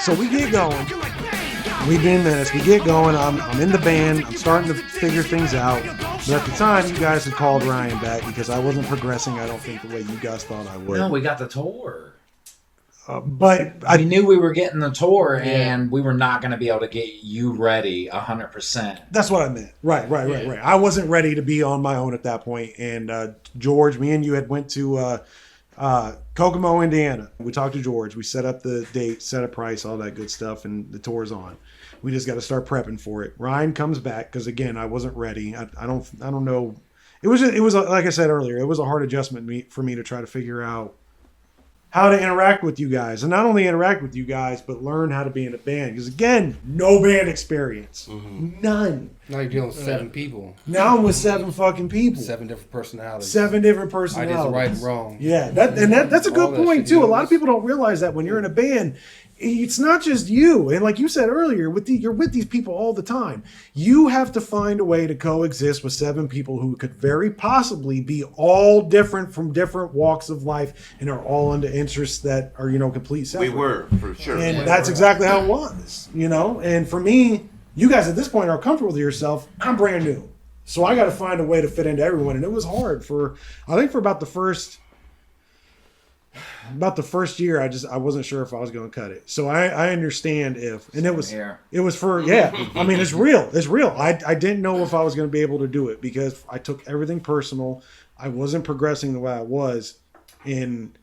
So we get going. We've been Menace. We get going. I'm in the band. I'm starting to figure things out. But at the time, you guys had called Ryan back because I wasn't progressing, I don't think, the way you guys thought I would. No, we got the tour. But we knew we were getting the tour, and we were not going to be able to get you ready 100%. That's what I meant. Right. I wasn't ready to be on my own at that point. And George, me and you had went to Kokomo, Indiana. We talked to George. We set up the date, set a price, all that good stuff, and the tour's on. We just got to start prepping for it. Ryan comes back because again, I wasn't ready. I don't know. It was like I said earlier. It was a hard adjustment for me to try to figure out how to interact with you guys, and not only interact with you guys, but learn how to be in a band. Because again, no band experience, none. Now you're dealing with 7 people. Now I'm with 7 fucking people. 7 different personalities. 7 different personalities. Ideas are right and wrong. Yeah, that's a good point too. A lot of people don't realize that when you're in a band, it's not just you. And like you said earlier, you're with these people all the time. You have to find a way to coexist with 7 people who could very possibly be all different from different walks of life and are all into interests that are, complete separate. We were, for sure. And that's exactly how it was, And for me, you guys at this point are comfortable with yourself. I'm brand new. So I got to find a way to fit into everyone. And it was hard for about the first year. I wasn't sure if I was going to cut it. So I understand and it was for, I mean, it's real. It's real. I didn't know if I was going to be able to do it because I took everything personal. I wasn't progressing the way I was. And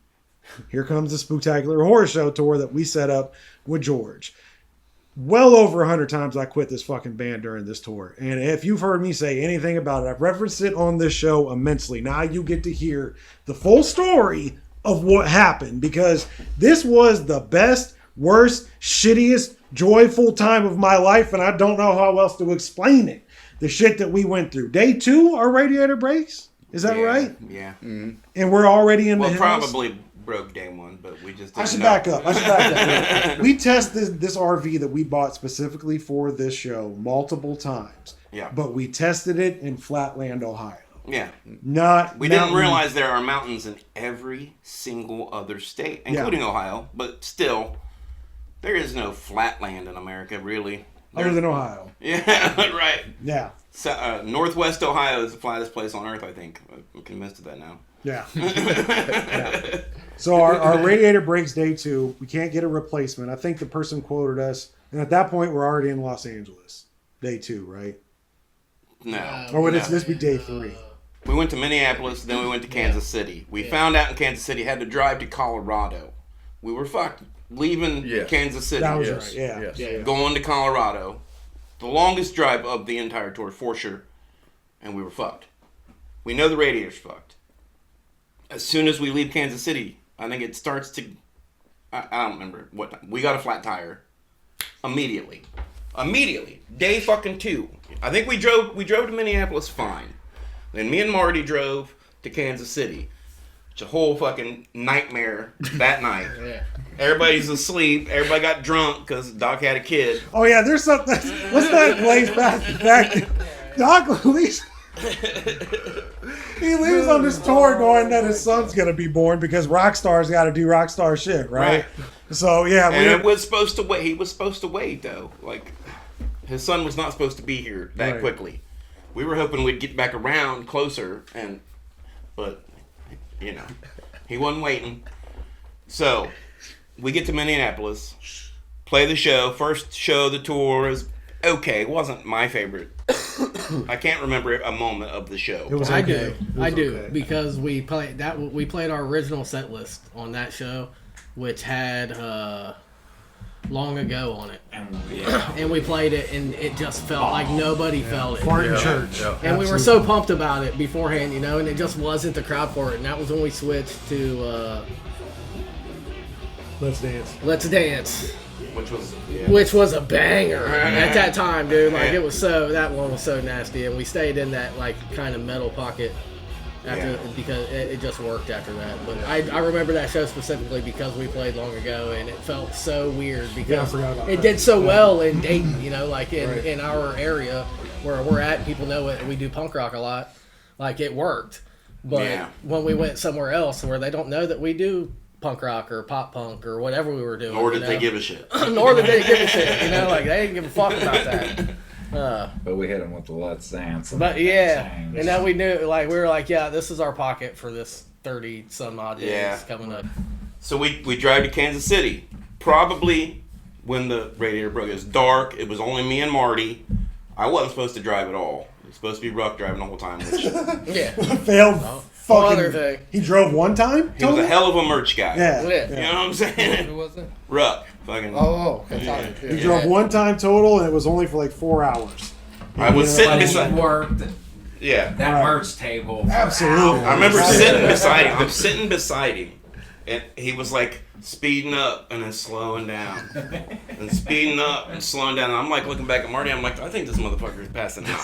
here comes the Spooktacular Horror Show Tour that we set up with George. Well over 100 times I quit this fucking band during this tour. And if you've heard me say anything about it, I've referenced it on this show immensely. Now you get to hear the full story of what happened, because this was the best, worst, shittiest, joyful time of my life, and I don't know how else to explain it. The shit that we went through. Day 2, our radiator breaks? Is that right? Yeah. Mm-hmm. And we're already in the hills? Probably broke day 1, but we just didn't I should back up. We tested this RV that we bought specifically for this show multiple times. Yeah. But we tested it in Flatland, Ohio. Yeah. We didn't realize there are mountains in every single other state, including Ohio, but still, there is no flat land in America, really. Other than Ohio. Yeah, right. Yeah. So, Northwest Ohio is the flattest place on earth, I think. I'm convinced of that now. Yeah. Yeah. So our radiator breaks day 2. We can't get a replacement. I think the person quoted us, and at that point, we're already in Los Angeles. Day 2, right? No. Or would this be day 3? We went to Minneapolis, then we went to Kansas City. We found out in Kansas City had to drive to Colorado. We were fucked leaving Kansas City. That was right, yeah. Going to Colorado. The longest drive of the entire tour, for sure. And we were fucked. We know the radiator's fucked. As soon as we leave Kansas City, I think it starts to... I don't remember what time. We got a flat tire. Immediately. Day fucking 2. I think we drove to Minneapolis fine. Then me and Marty drove to Kansas City. It's a whole fucking nightmare that night. Yeah. Everybody's asleep. Everybody got drunk because Doc had a kid. Oh yeah, there's something. What's that place back? Doc leaves. He leaves on this tour going that his son's gonna be born because rock stars got to do rock star shit, right? So yeah, and it was supposed to wait. He was supposed to wait though. Like his son was not supposed to be here that quickly. We were hoping we'd get back around closer, but he wasn't waiting. So we get to Minneapolis, play the show. First show of the tour is okay. It wasn't my favorite. I can't remember a moment of the show. It was okay. I do because we played our original set list on that show, which had Long Ago on it, and we played it, and it just felt like nobody felt it. Martin Church, and absolutely. We were so pumped about it beforehand, and it just wasn't the crowd for it. And that was when we switched to Let's Dance. Which was a banger at that time, dude. Like that one was so nasty, and we stayed in that like kind of metal pocket because it just worked after that. But I remember that show specifically because we played Long Ago, and it felt so weird because it did so well in Dayton, like in our area where we're at. People know it. We do punk rock a lot. Like it worked, but when we went somewhere else where they don't know that we do punk rock or pop punk or whatever we were doing. Nor did they give a shit. Nor did they give a shit. You know, like they didn't give a fuck about that. But we hit them with the Let's Dance. But yeah, and then we knew, like, we were like, yeah, this is our pocket for this 30 some odd days coming up. So we drive to Kansas City. Probably when the radiator broke. It was dark. It was only me and Marty. I wasn't supposed to drive at all. It was supposed to be Ruck driving the whole time. Which failed. Other thing. He drove one time? He was a hell of a merch guy. Yeah. You know what I'm saying? Who was it? Ruck. Fucking. He drove one time total, and it was only for like 4 hours. I was sitting beside. Worked. Yeah. That merch table. Absolutely. I remember sitting beside him. I'm sitting beside him, and he was like speeding up and then slowing down, and speeding up and slowing down. And I'm like looking back at Marty. I'm like, I think this motherfucker is passing out.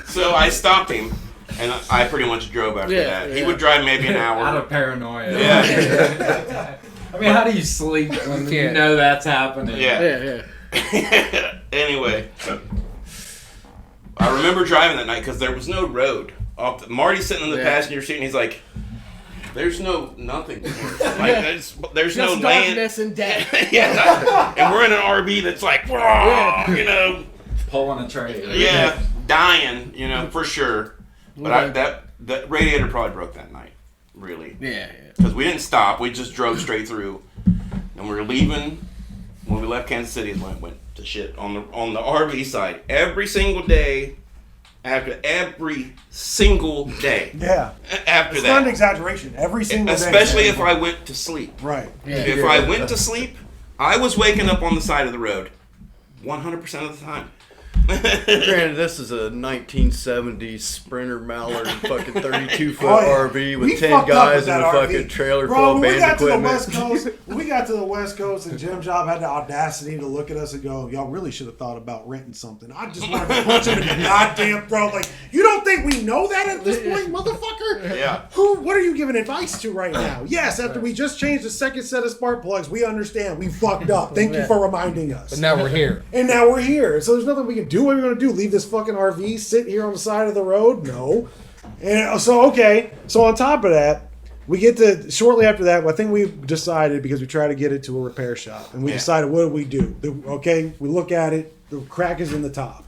So I stopped him, and I pretty much drove after that. He would drive maybe an hour. Out of paranoia. Yeah. I mean, how do you sleep when you know that's happening? Yeah. Anyway, I remember driving that night because there was no road. Marty's sitting in the passenger seat, and he's like, "There's nothing. Like, there's no land. Darkness and death." And we're in an RV that's like, you know, pulling a trailer. Yeah, dying, you know, for sure. But that radiator probably broke that night, really. Yeah. Because we didn't stop. We just drove straight through, and we were leaving. When we left Kansas City, it went to shit on the RV side every single day. After every single day. Yeah. After it's that. not an exaggeration. Every single day. Especially if I went to sleep. Right. Yeah. If I went to sleep, I was waking up on the side of the road 100% of the time. Granted, this is a 1970s Sprinter Mallard fucking 32-foot RV with 10 guys in a fucking trailer full of band equipment. When we got to the West Coast and Jim Job had the audacity to look at us and go, y'all really should have thought about renting something. I just wanted to punch him in the goddamn throat. Like, you don't think we know that at this point, motherfucker? Yeah. What are you giving advice to right now? Yes, after we just changed the second set of spark plugs, we understand. We fucked up. Thank you for reminding us. But now we're here. And now we're here. So there's nothing we can do. What are we going to do? Leave this fucking RV sit here on the side of the road? No. And so, okay. So on top of that, we get to, shortly after that, I think we decided, because we tried to get it to a repair shop, and we decided, what do we do? Okay, we look at it, the crack is in the top.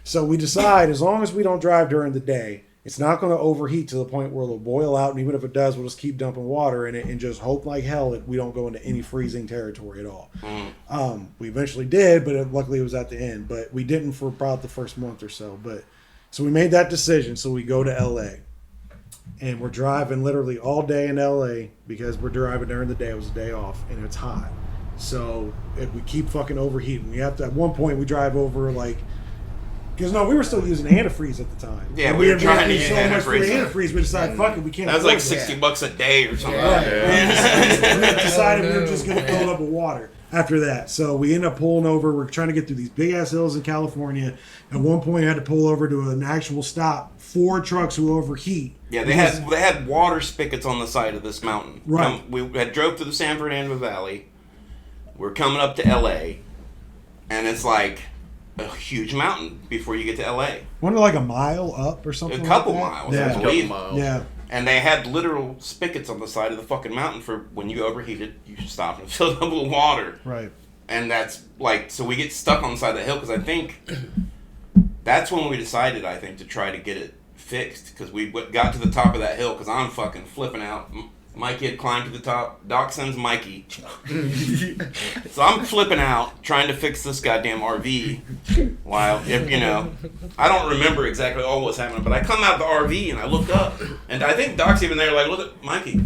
So we decide, as long as we don't drive during the day, it's not going to overheat to the point where it'll boil out, and even if it does, we'll just keep dumping water in it and just hope like hell that we don't go into any freezing territory at all. We eventually did, but luckily it was at the end. But we didn't for about the first month or so. So we made that decision. So we go to LA, and we're driving literally all day in LA because we're driving during the day. It was a day off, and it's hot. So if we keep fucking overheating, we have to. At one point, we drive over like. Because we were still using antifreeze at the time. Yeah, we were trying to use antifreeze. We decided, fuck it, we can't. That was like $60 a day or something. We decided we were just going to fill it up with water after that. So we ended up pulling over. We're trying to get through these big ass hills in California. At one point, we had to pull over to an actual stop. 4 trucks who overheat. Yeah, they had water spigots on the side of this mountain. Right. We had drove through the San Fernando Valley. We're coming up to LA, and it's like a huge mountain before you get to LA. Wasn't it like a mile up or something? A couple like miles, that? I believe. Yeah. And they had literal spigots on the side of the fucking mountain for when you overheated, you stop and fill it up with water. Right. And that's like, so we get stuck on the side of the hill because I think that's when we decided, to try to get it fixed, because we got to the top of that hill because I'm fucking flipping out. Mikey had climbed to the top. Doc sends Mikey. So I'm flipping out, trying to fix this goddamn RV. While, I don't remember exactly all what's happening, but I come out of the RV and I look up, and I think Doc's even there, like, look at Mikey,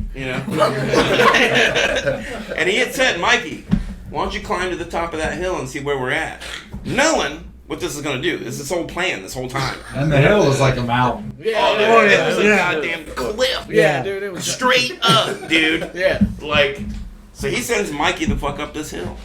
And he had said, Mikey, why don't you climb to the top of that hill and see where we're at? Knowing what this is going to do. This is his whole plan this whole time. And the hill was like a mountain. It was a goddamn cliff. Yeah, dude. It was straight up, dude. Yeah. Like, so he sends Mikey the fuck up this hill.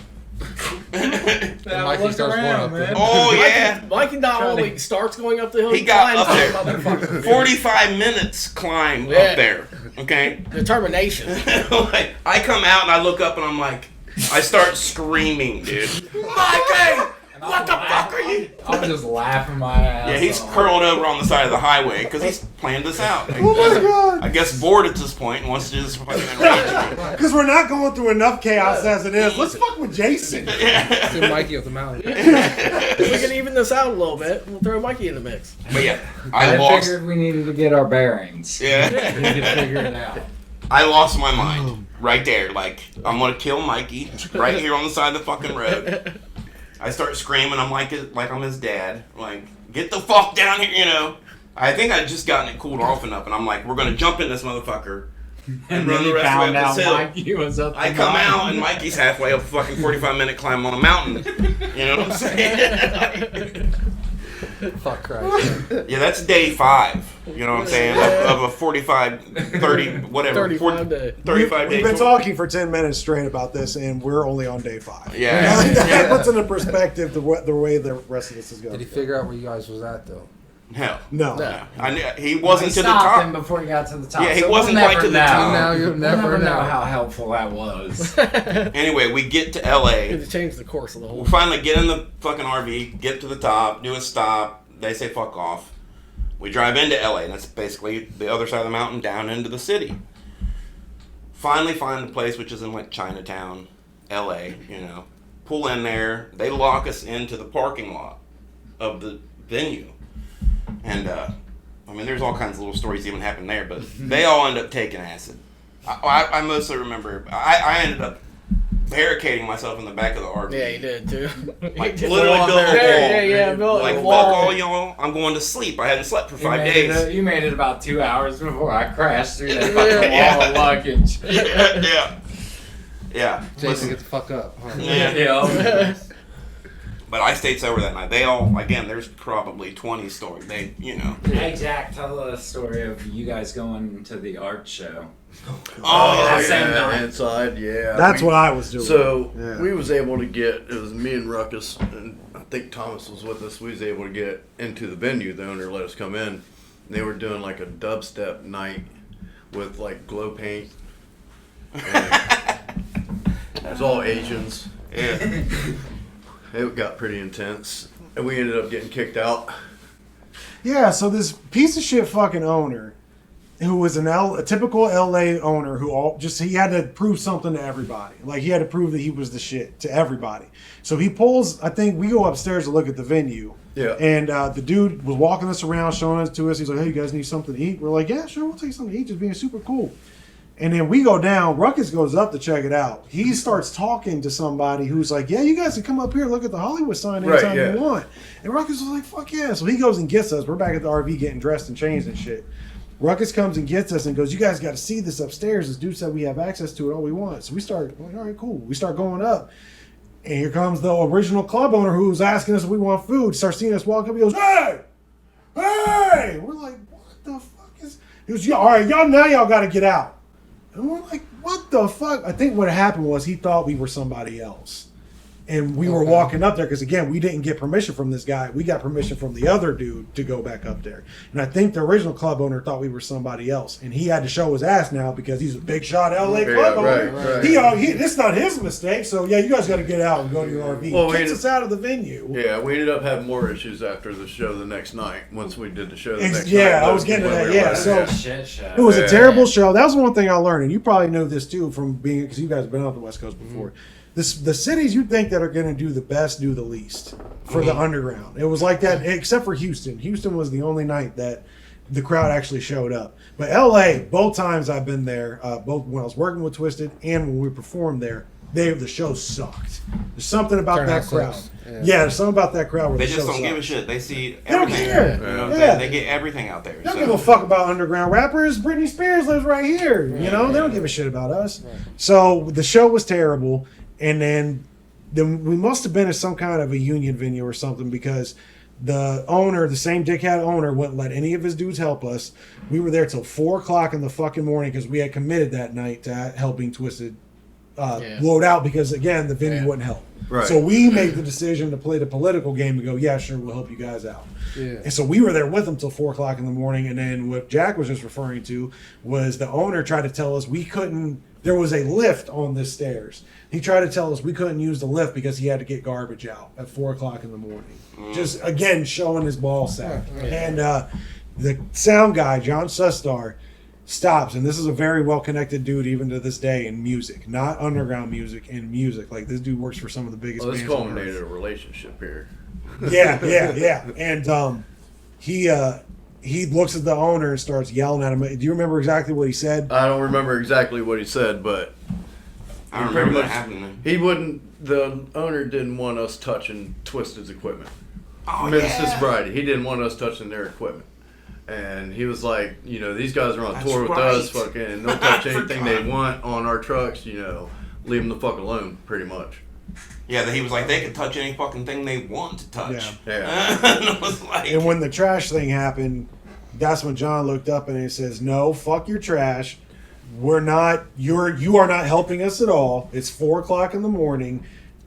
And Mikey starts going up there. Oh, yeah. Mikey not only starts going up the hill, He got up there. 45 minutes climb up there. Okay? Determination. Like, I come out and I look up and I'm like, I start screaming, dude. Mikey! What the fuck are you? I was just laughing my ass Yeah, he's off. curled over on the side of the highway because he's planned this out. Oh my god! I guess bored at this point and wants to just fucking enrage me. Because we're not going through enough chaos as it is. Let's fuck with Jason. See Mikey up the mountain. If we can even this out a little bit, we'll throw Mikey in the mix. But yeah, I lost. figured we needed to get our bearings. Yeah, We need to figure it out. I lost my mind right there. Like, I'm gonna kill Mikey right here on the side of the fucking road. I start screaming. I'm like I'm his dad. Like, get the fuck down here, you know. I think I'd just gotten it cooled off enough, and I'm like, we're gonna jump in this motherfucker and run the rest of the way up this hill. Mikey was up I come out, and Mikey's halfway up a fucking 45-minute climb on a mountain. You know what I'm saying? Fuck Christ. Yeah, that's day 5. You know what I'm saying? Of a 45, 30, whatever. 35 day. 35 day We've been tour. talking for 10 minutes straight about this, and we're only on day 5. Yeah. That puts into perspective the way the rest of this is Did going. he figure out where you guys was at though? Hell. No. No. He wasn't to the stopped him top. before he got to the top. Yeah, he so wasn't we'll quite never to the know. top. Now you'll We'll never know. how helpful that was. Anyway, we get to Need LA. to change the course of the whole. We finally get in the fucking RV, get to the top, do a stop. They say fuck off. We drive into LA, and that's basically the other side of the mountain down into the city. Finally find the place, which is in like Chinatown, LA, you know. Pull in there. They lock us into the parking lot of the venue. And, I mean, there's all kinds of little stories even happen there, but they all end up taking acid. I mostly remember, I ended up barricading myself in the back of the RV. Yeah, he did too. Like, He literally did. built a wall. Yeah, built Like, a fuck wall. all y'all, I'm going to sleep. I hadn't slept for 5 days. You made it about 2 hours before I crashed through that fucking wall of luggage. Yeah. Jason, Listen, get the fuck up. Huh? Yeah. but I stayed sober that night. They all, again, there's probably 20 stories. They, you know. Hey, Jack, tell the story of you guys going to the art show. Oh, same night. Inside, yeah. That's what I was doing. So Yeah. we was able to get, it was me and Ruckus, and I think Thomas was with us. We was able to get into the venue. The owner let us come in. They were doing like a dubstep night with like glow paint. It was all Asians. Yeah. It got pretty intense. And we ended up getting kicked out. Yeah, so this piece of shit fucking owner, who was a typical LA owner who he had to prove something to everybody. Like, he had to prove that he was the shit to everybody. So he pulls, I think we go upstairs to look at the venue. Yeah. And the dude was walking us around, showing us to us. He's like, hey, you guys need something to eat? We're like, yeah, sure, we'll take something to eat, just being super cool. And then we go down. Ruckus goes up to check it out. He starts talking to somebody who's like, yeah, you guys can come up here and look at the Hollywood sign anytime you want. And Ruckus was like, fuck yeah. So he goes and gets us. We're back at the RV getting dressed and changed and shit. Ruckus comes and gets us and goes, you guys got to see this upstairs. This dude said we have access to it all we want. So we start, like, all right, cool. We start going up. And here comes the original club owner who was asking us if we want food. Starts seeing us walk up. He goes, hey! Hey! We're like, what the fuck is... He goes, yeah, all right, y'all got to get out. And we're like, what the fuck? I think what happened was he thought we were somebody else. And we were walking up there because, again, we didn't get permission from this guy. We got permission from the other dude to go back up there. And I think the original club owner thought we were somebody else. And he had to show his ass now because he's a big shot LA club owner. Right. It's not his mistake. So, yeah, you guys got to get out and go to your RV. Well, Kicks us out of the venue. Yeah, we ended up having more issues after the show the next night. Once we did the show the next night. Yeah, I was getting to that. Yeah, so Shit show. it was a terrible show. That was one thing I learned, and you probably know this too from being, because you guys have been on the West Coast before. The cities you think that are going to do the best do the least for the underground. It was like that, except for Houston. Houston was the only night that the crowd actually showed up. But LA, both times I've been there, both when I was working with Twisted and when we performed there, the show sucked. There's something about that crowd. Yeah, there's something about that crowd where They the just show don't give a sucks. shit. They see They don't everything. care. You know what I'm Yeah. saying? They get everything out there. They don't give a fuck about underground rappers. Britney Spears lives right here. You know, they don't give a shit about us. So the show was terrible, and then we must have been at some kind of a union venue or something because the owner, the same dickhead owner, wouldn't let any of his dudes help us. We were there till 4 o'clock in the fucking morning because we had committed that night to helping Twisted load out because, again, the venue wouldn't help. Right. So we made the decision to play the political game and go, yeah, sure, we'll help you guys out. Yeah. And so we were there with them till 4 o'clock in the morning. And then what Jack was just referring to was the owner tried to tell us we couldn't there was a lift on the stairs. He tried to tell us we couldn't use the lift because he had to get garbage out at 4 o'clock in the morning. Just again showing his ball sack. And the sound guy, John Sustar, stops, and this is a very well connected dude even to this day in music, not underground music, in music. Like this dude works for some of the biggest bands. This culminated a relationship here. Yeah. And he looks at the owner and starts yelling at him. Do you remember exactly what he said? I don't remember exactly what he said, but I don't remember that happening. he wouldn't. The owner didn't want us touching Twisted's equipment. Oh, Menace to yeah. Sobriety. He didn't want us touching their equipment. And he was like, you know, these guys are on That's tour with right. us, fucking, and they'll touch anything they forgot. want on our trucks, you know, leave them the fuck alone, pretty much. Yeah, he was like, they can touch any fucking thing they want to touch. Yeah. And I was like, And when the trash thing happened, that's when John looked up and he says, "No, fuck your trash. You are not helping us at all. It's 4 o'clock in the morning.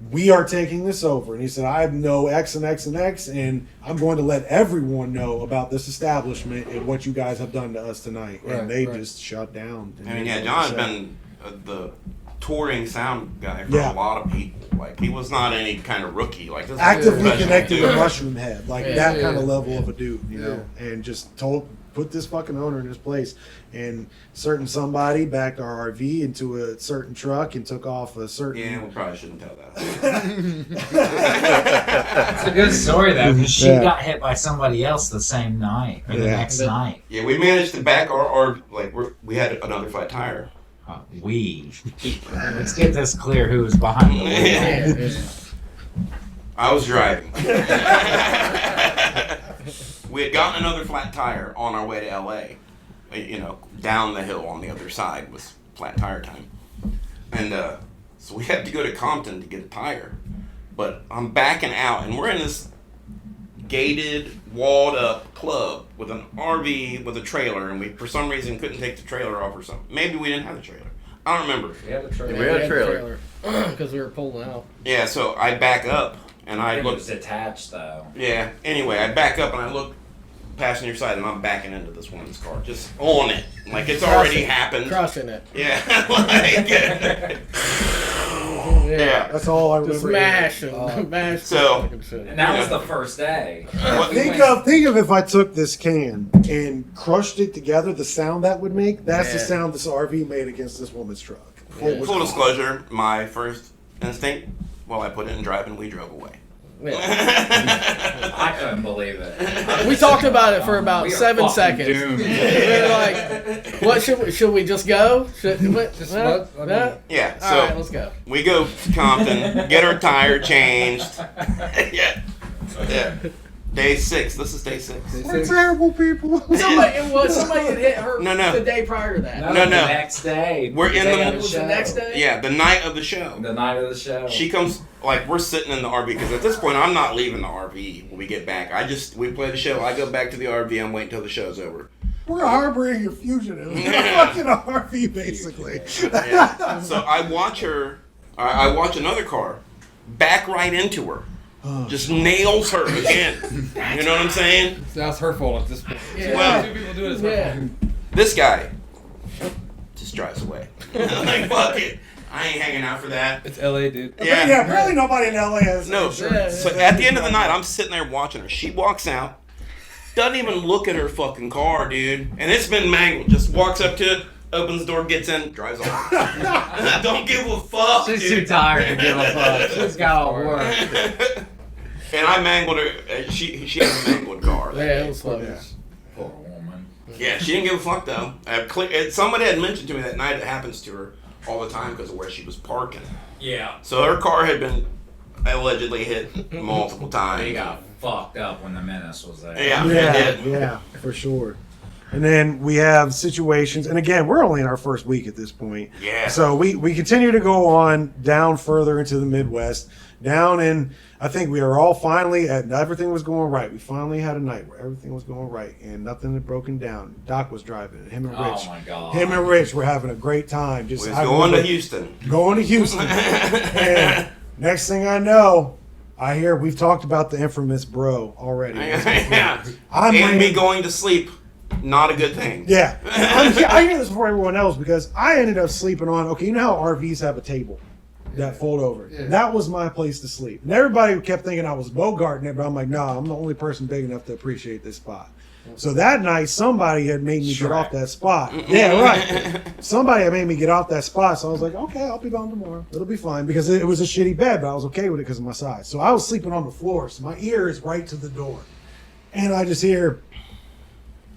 We are taking this over." And he said, "I know X and X and X, and I'm going to let everyone know about this establishment and what you guys have done to us tonight." Right, and they right. just shut down. I mean, yeah, John had been the touring sound guy for a lot of people. Like, he was not any kind of rookie. Like, this is a actively professional connected dude. with Mushroom Head, like that kind of level of a dude, you Yeah. know, and just put this fucking owner in his place. And certain somebody backed our RV into a certain truck and took off a certain. Yeah, we probably shouldn't tell that. It's a good story though, because she Yeah. got hit by somebody else the same night or the Yeah. next night. Yeah, we managed to back we had another flat tire. Let's get this clear. Who was behind the wheel? Yeah. I was driving. We had gotten another flat tire on our way to LA. You know, down the hill on the other side was flat tire time. And so we had to go to Compton to get a tire. But I'm backing out, and we're in this gated, walled up club with an RV with a trailer, and we, for some reason, couldn't take the trailer off or something. Maybe we didn't have the trailer. I don't remember. We had a trailer. We had a trailer. Because we were pulling out. Yeah, so I back up, and I It look. was detached though. Yeah. Anyway, I back up and I look passenger side, and I'm backing into this woman's car, just on it, like it's already happened. Crushing it. Yeah. Like, yeah. That's all I Just remember. mash and mash. So- And that was the first day. Think of if I took this can and crushed it together, the sound that would make. That's the Yeah. sound this RV made against this woman's truck. Yeah. Full disclosure, my first instinct, well, I put it in drive and we drove away. Yeah. I couldn't believe it. We talked about it for about We are 7 fucking seconds. doomed. We were like, "What should we just go? Should Just what? I mean- Yeah, All so right, let's go." we go to Compton, get our tire changed. Yeah. Day 6. This is day 6. We're terrible people. Somebody had hit her No. the day prior to that. No. The next day. We're in day the- of It was show. the next day. Yeah, the night of the show. The night of the show. She comes, like, we're sitting in the RV, because at this point, I'm not leaving the RV when we get back. We play the show, I go back to the RV, I'm waiting till the show's over. We're harboring a fugitive. We're fucking RV, basically. Yeah. So I watch another car back right into her. Just nails her again. You know what I'm saying? That's her fault at this point. Yeah. Well, Two people do it. It's her Yeah. fault. this guy just drives away. I'm like, fuck it. I ain't hanging out for that. It's LA, dude. Yeah, apparently nobody in LA has No. insurance. So at the end of the night, I'm sitting there watching her. She walks out, doesn't even look at her fucking car, dude. And it's been mangled. Just walks up to it, opens the door, gets in, drives off. Don't give a fuck, She's dude. too tired to give a fuck. She's got all work. And I mangled her. She had a mangled car. that Yeah, day. it was close. Poor woman. Yeah, she didn't give a fuck though. Somebody had mentioned to me that night it happens to her all the time because of where she was parking. Yeah. So her car had been allegedly hit multiple times. They got fucked up when the Menace was there. Yeah, it Yeah, did. yeah, for sure. And then we have situations, and again, we're only in our first week at this point. Yeah. So we continue to go on down further into the Midwest, down in, I think we are all finally, everything was going right. We finally had a night where everything was going right, and nothing had broken down. Doc was driving, and him and Rich. Oh my god. Him and Rich were having a great time. We was I going to remember Houston. Going to Houston. And next thing I know, I hear we've talked about the infamous bro already. Yeah. I'm And me waiting- going to sleep Not a good thing. Yeah. I hear this before everyone else because I ended up sleeping on, okay, you know how RVs have a table that fold over? Yeah. That was my place to sleep. And everybody kept thinking I was bogarting it, but I'm like, nah, I'm the only person big enough to appreciate this spot. So that night, somebody had made me get off that spot. Yeah, right. Somebody had made me get off that spot, so I was like, okay, I'll be gone tomorrow. It'll be fine, because it was a shitty bed, but I was okay with it because of my size. So I was sleeping on the floor, so my ear is right to the door. And I just hear,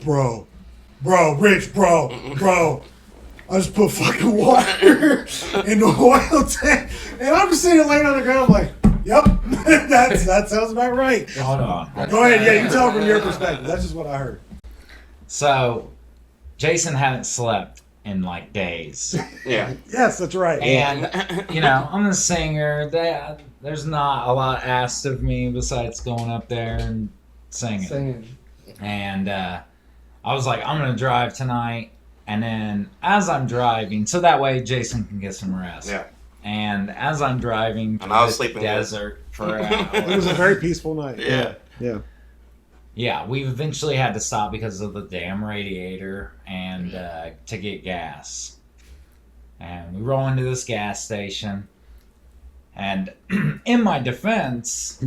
bro, Rich, bro. I just put fucking water in the oil tank. And I'm just sitting there laying on the ground, I'm like, yep, that sounds about right. Hold on. Go ahead, yeah, you tell from your perspective. That's just what I heard. So, Jason hadn't slept in like days. Yeah. Yes, that's right. And, you know, I'm a singer. There's not a lot asked of me besides going up there and singing. And I was like, I'm going to drive tonight. And then as I'm driving, so that way Jason can get some rest. Yeah. And as I'm driving And I was through the sleeping desert for It was a very peaceful night. Yeah. Yeah, we eventually had to stop because of the damn radiator and to get gas. And we roll into this gas station. And in my defense,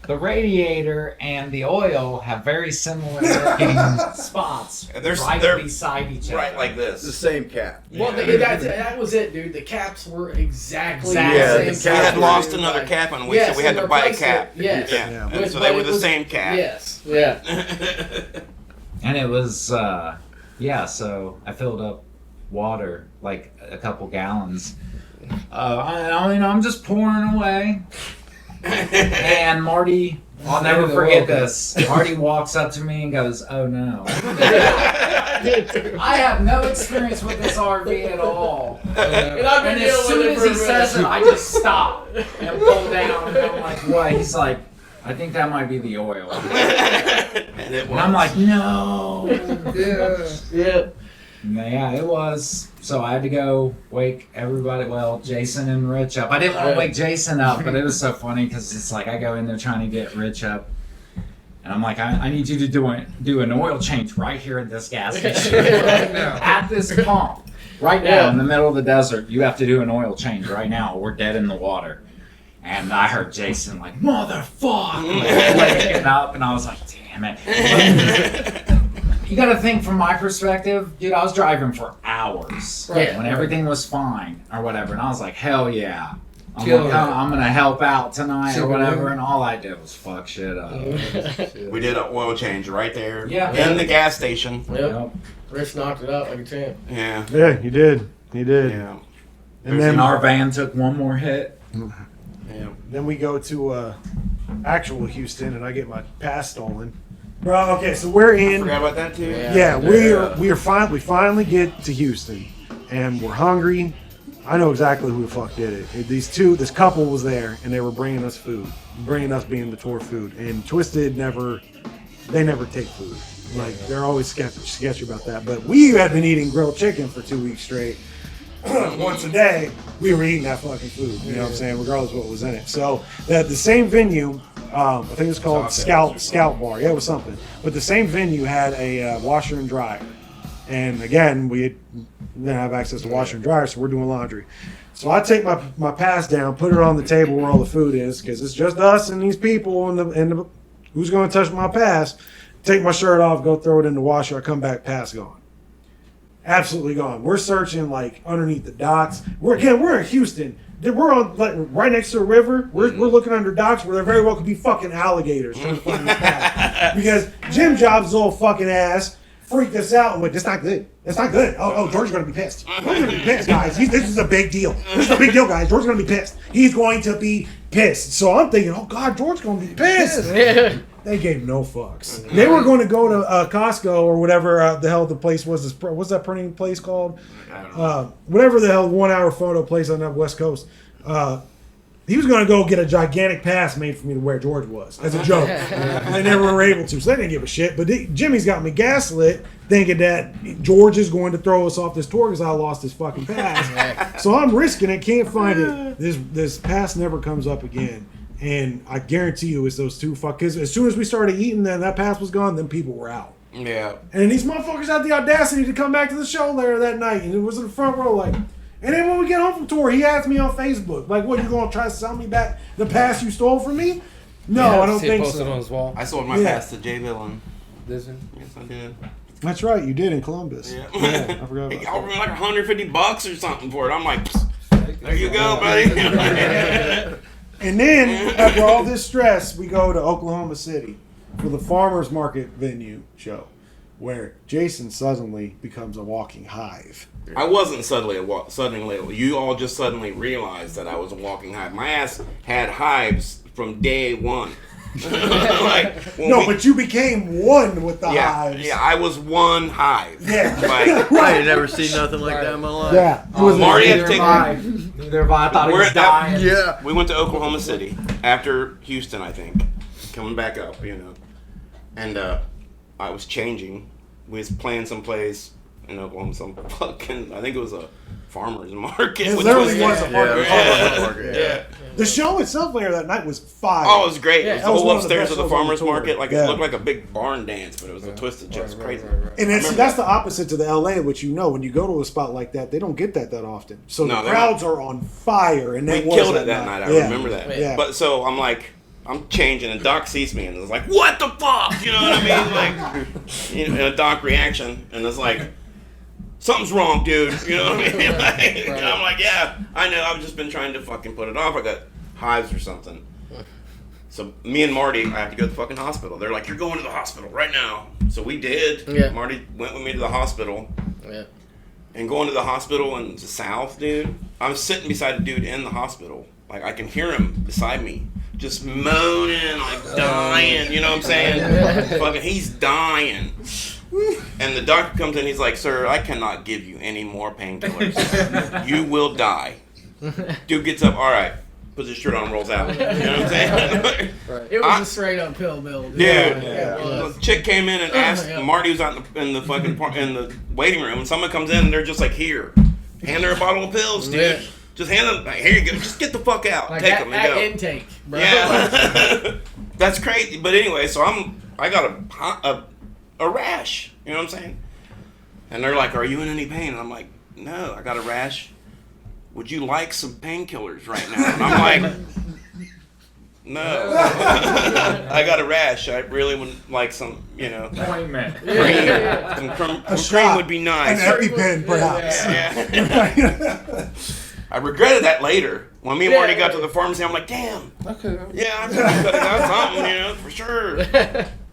the radiator and the oil have very similar looking spots They're beside each other. right like It's the this. same cap. Well, that was it, dude. The caps were exactly Yeah, the the same. We had cap lost another cap on we, so we had to buy a cap. Yes. Yeah. Yeah. And so But they it were the was- same cap. Yes. Yeah. And it was, so I filled up water, like a couple gallons. I'm just pouring away. And Marty, I'll never forget this. Marty walks up to me and goes, "Oh no." I have no experience with this RV at all. And I've been And as soon as he says it, I just stop and pull down. And I'm like, what? He's like, I think that might be the oil. And it And I'm was. like, no. Yeah. Yeah, it was. So I had to go wake everybody, well, Jason and Rich up. I didn't want to wake Jason up, but it was so funny because it's like I go in there trying to get Rich up. And I'm like, I need you to do an oil change right here at this gas station. At this pump. Right now, in the middle of the desert, you have to do an oil change right now. We're dead in the water. And I heard Jason like, motherfucker, waking up. And I was like, damn it. You got to think from my perspective, dude, I was driving for hours when everything was fine or whatever. And I was like, hell yeah. I'm going to help out tonight or whatever. And all I did was fuck shit up. We did an oil change right there Yeah. in the gas station. Yep. Rich knocked it out like a champ. Yeah. Yeah, he did. He did. Yeah. And then And our van took one more hit. Yeah. Then we go to actual Houston, and I get my pass stolen. Bro, okay, so we're in. Forgot about that too. Yeah, we finally get to Houston, and we're hungry. I know exactly who the fuck did it. This couple was there, and they were bringing us food, bringing us being the tour food. And Twisted never take food. Like they're always sketchy about that. But we had been eating grilled chicken for 2 weeks straight. Once a day, we were eating that fucking food. You know what I'm saying? Regardless of what was in it. So the same venue, I think it was called Scout Bar. Yeah, it was something. But the same venue had a washer and dryer. And again, we didn't have access to washer and dryer, so we're doing laundry. So I take my pass down, put it on the table where all the food is, because it's just us and these people, and who's going to touch my pass? Take my shirt off, go throw it in the washer. I come back, pass gone. Absolutely gone. We're searching like underneath the docks. We're in Houston. We're on like right next to a river. We're looking under docks where there very well could be fucking alligators trying to find this pass. Because Jim Jobs' old fucking ass freaked us out and went, "That's not good. That's not good. Oh, George's gonna be pissed. George's gonna be pissed, guys. This is a big deal. This is a big deal, guys. George's gonna be pissed. He's going to be pissed." So I'm thinking, oh God, George's gonna be pissed. They gave no fucks. They were going to go to Costco or whatever the hell the place was. What's that printing place called? Whatever the hell 1 hour photo place on that West Coast. He was going to go get a gigantic pass made for me to where George was as a joke. They never were able to, so they didn't give a shit. But Jimmy's got me gaslit thinking that George is going to throw us off this tour because I lost his fucking pass. So I'm risking it, can't find it. This pass never comes up again. And I guarantee you, it's those two because as soon as we started eating, then that pass was gone. Then people were out. Yeah. And then these motherfuckers had the audacity to come back to the show later that night, and it was in the front row, like. And then when we get home from tour, he asked me on Facebook, like, "What, you gonna try to sell me back the pass you stole from me?" No, I don't think so. On his wall. I sold my pass to Jay Villain. Did you? Yes, I did. That's right, you did in Columbus. Yeah. I forgot about Y'all that. were like $150 or something for it. I'm like, there you go, buddy. And then, after all this stress, we go to Oklahoma City for the Farmers Market venue show, where Jason suddenly becomes a walking hive. I wasn't suddenly. You all just suddenly realized that I was a walking hive. My ass had hives from day one. But you became one with the hives. Yeah, I was one hive. Yeah. Like, I ain't never seen nothing like that in my life. Yeah. Marty had to take Neither have I. I thought he was dying. Yeah. We went to Oklahoma City after Houston, I think. Coming back up, And I was changing. We was playing someplace in Oklahoma, I think it was a farmer's market. It literally was a farmer's market. Yeah. The show itself later that night was fire. Oh, it was great. Yeah, It was that was the one whole of the upstairs best of the shows on farmer's the tour. market. Like, Yeah. it looked like a big barn dance, but it was a twisted chest. Crazy. And that's the opposite to the LA, which when you go to a spot like that, they don't get that often. So No, the they're crowds are on fire, and We that was killed it that night. I Yeah. remember that. Yeah. But so I'm like, I'm changing, and Doc sees me, and is like, "What the fuck?" You know what I mean? Like, and a Doc reaction, and it's like, "Something's wrong, dude." You know what I mean? Like, and I'm like, "Yeah, I know. I've just been trying to fucking put it off. I got hives or something." So me and Marty, I have to go to the fucking hospital. They're like, "You're going to the hospital right now." So we did. Yeah. Marty went with me to the hospital. Yeah. And going to the hospital in the South, dude, I'm sitting beside a dude in the hospital. Like, I can hear him beside me, just moaning, like dying. You know what I'm saying? Fucking, he's dying. And the doctor comes in, he's like, "Sir, I cannot give you any more painkillers. You will die." Dude gets up, all right, puts his shirt on and rolls out. You know what I'm saying? It was a straight up pill bill. Dude. The chick came in and asked, Marty was out in the fucking in the waiting room, and someone comes in and they're just like, "Here, hand her a bottle of pills, dude. Yeah. Just hand them, like, here you go, just get the fuck out, Like take that, them and go." intake, bro. Yeah, that's crazy. But anyway, so I got a rash. You know what I'm saying? And they're like, "Are you in any pain?" And I'm like, "No, I got a rash. Would you like some painkillers right now?" And I'm like, "No, I got a rash. I really would like some, Appointment. cream. A Some shot. cream would be nice." An EpiPen, perhaps. Yeah. I regretted that later. When me and Marty got to the pharmacy, I'm like, "Damn. Okay. Yeah, I could have got something, for sure."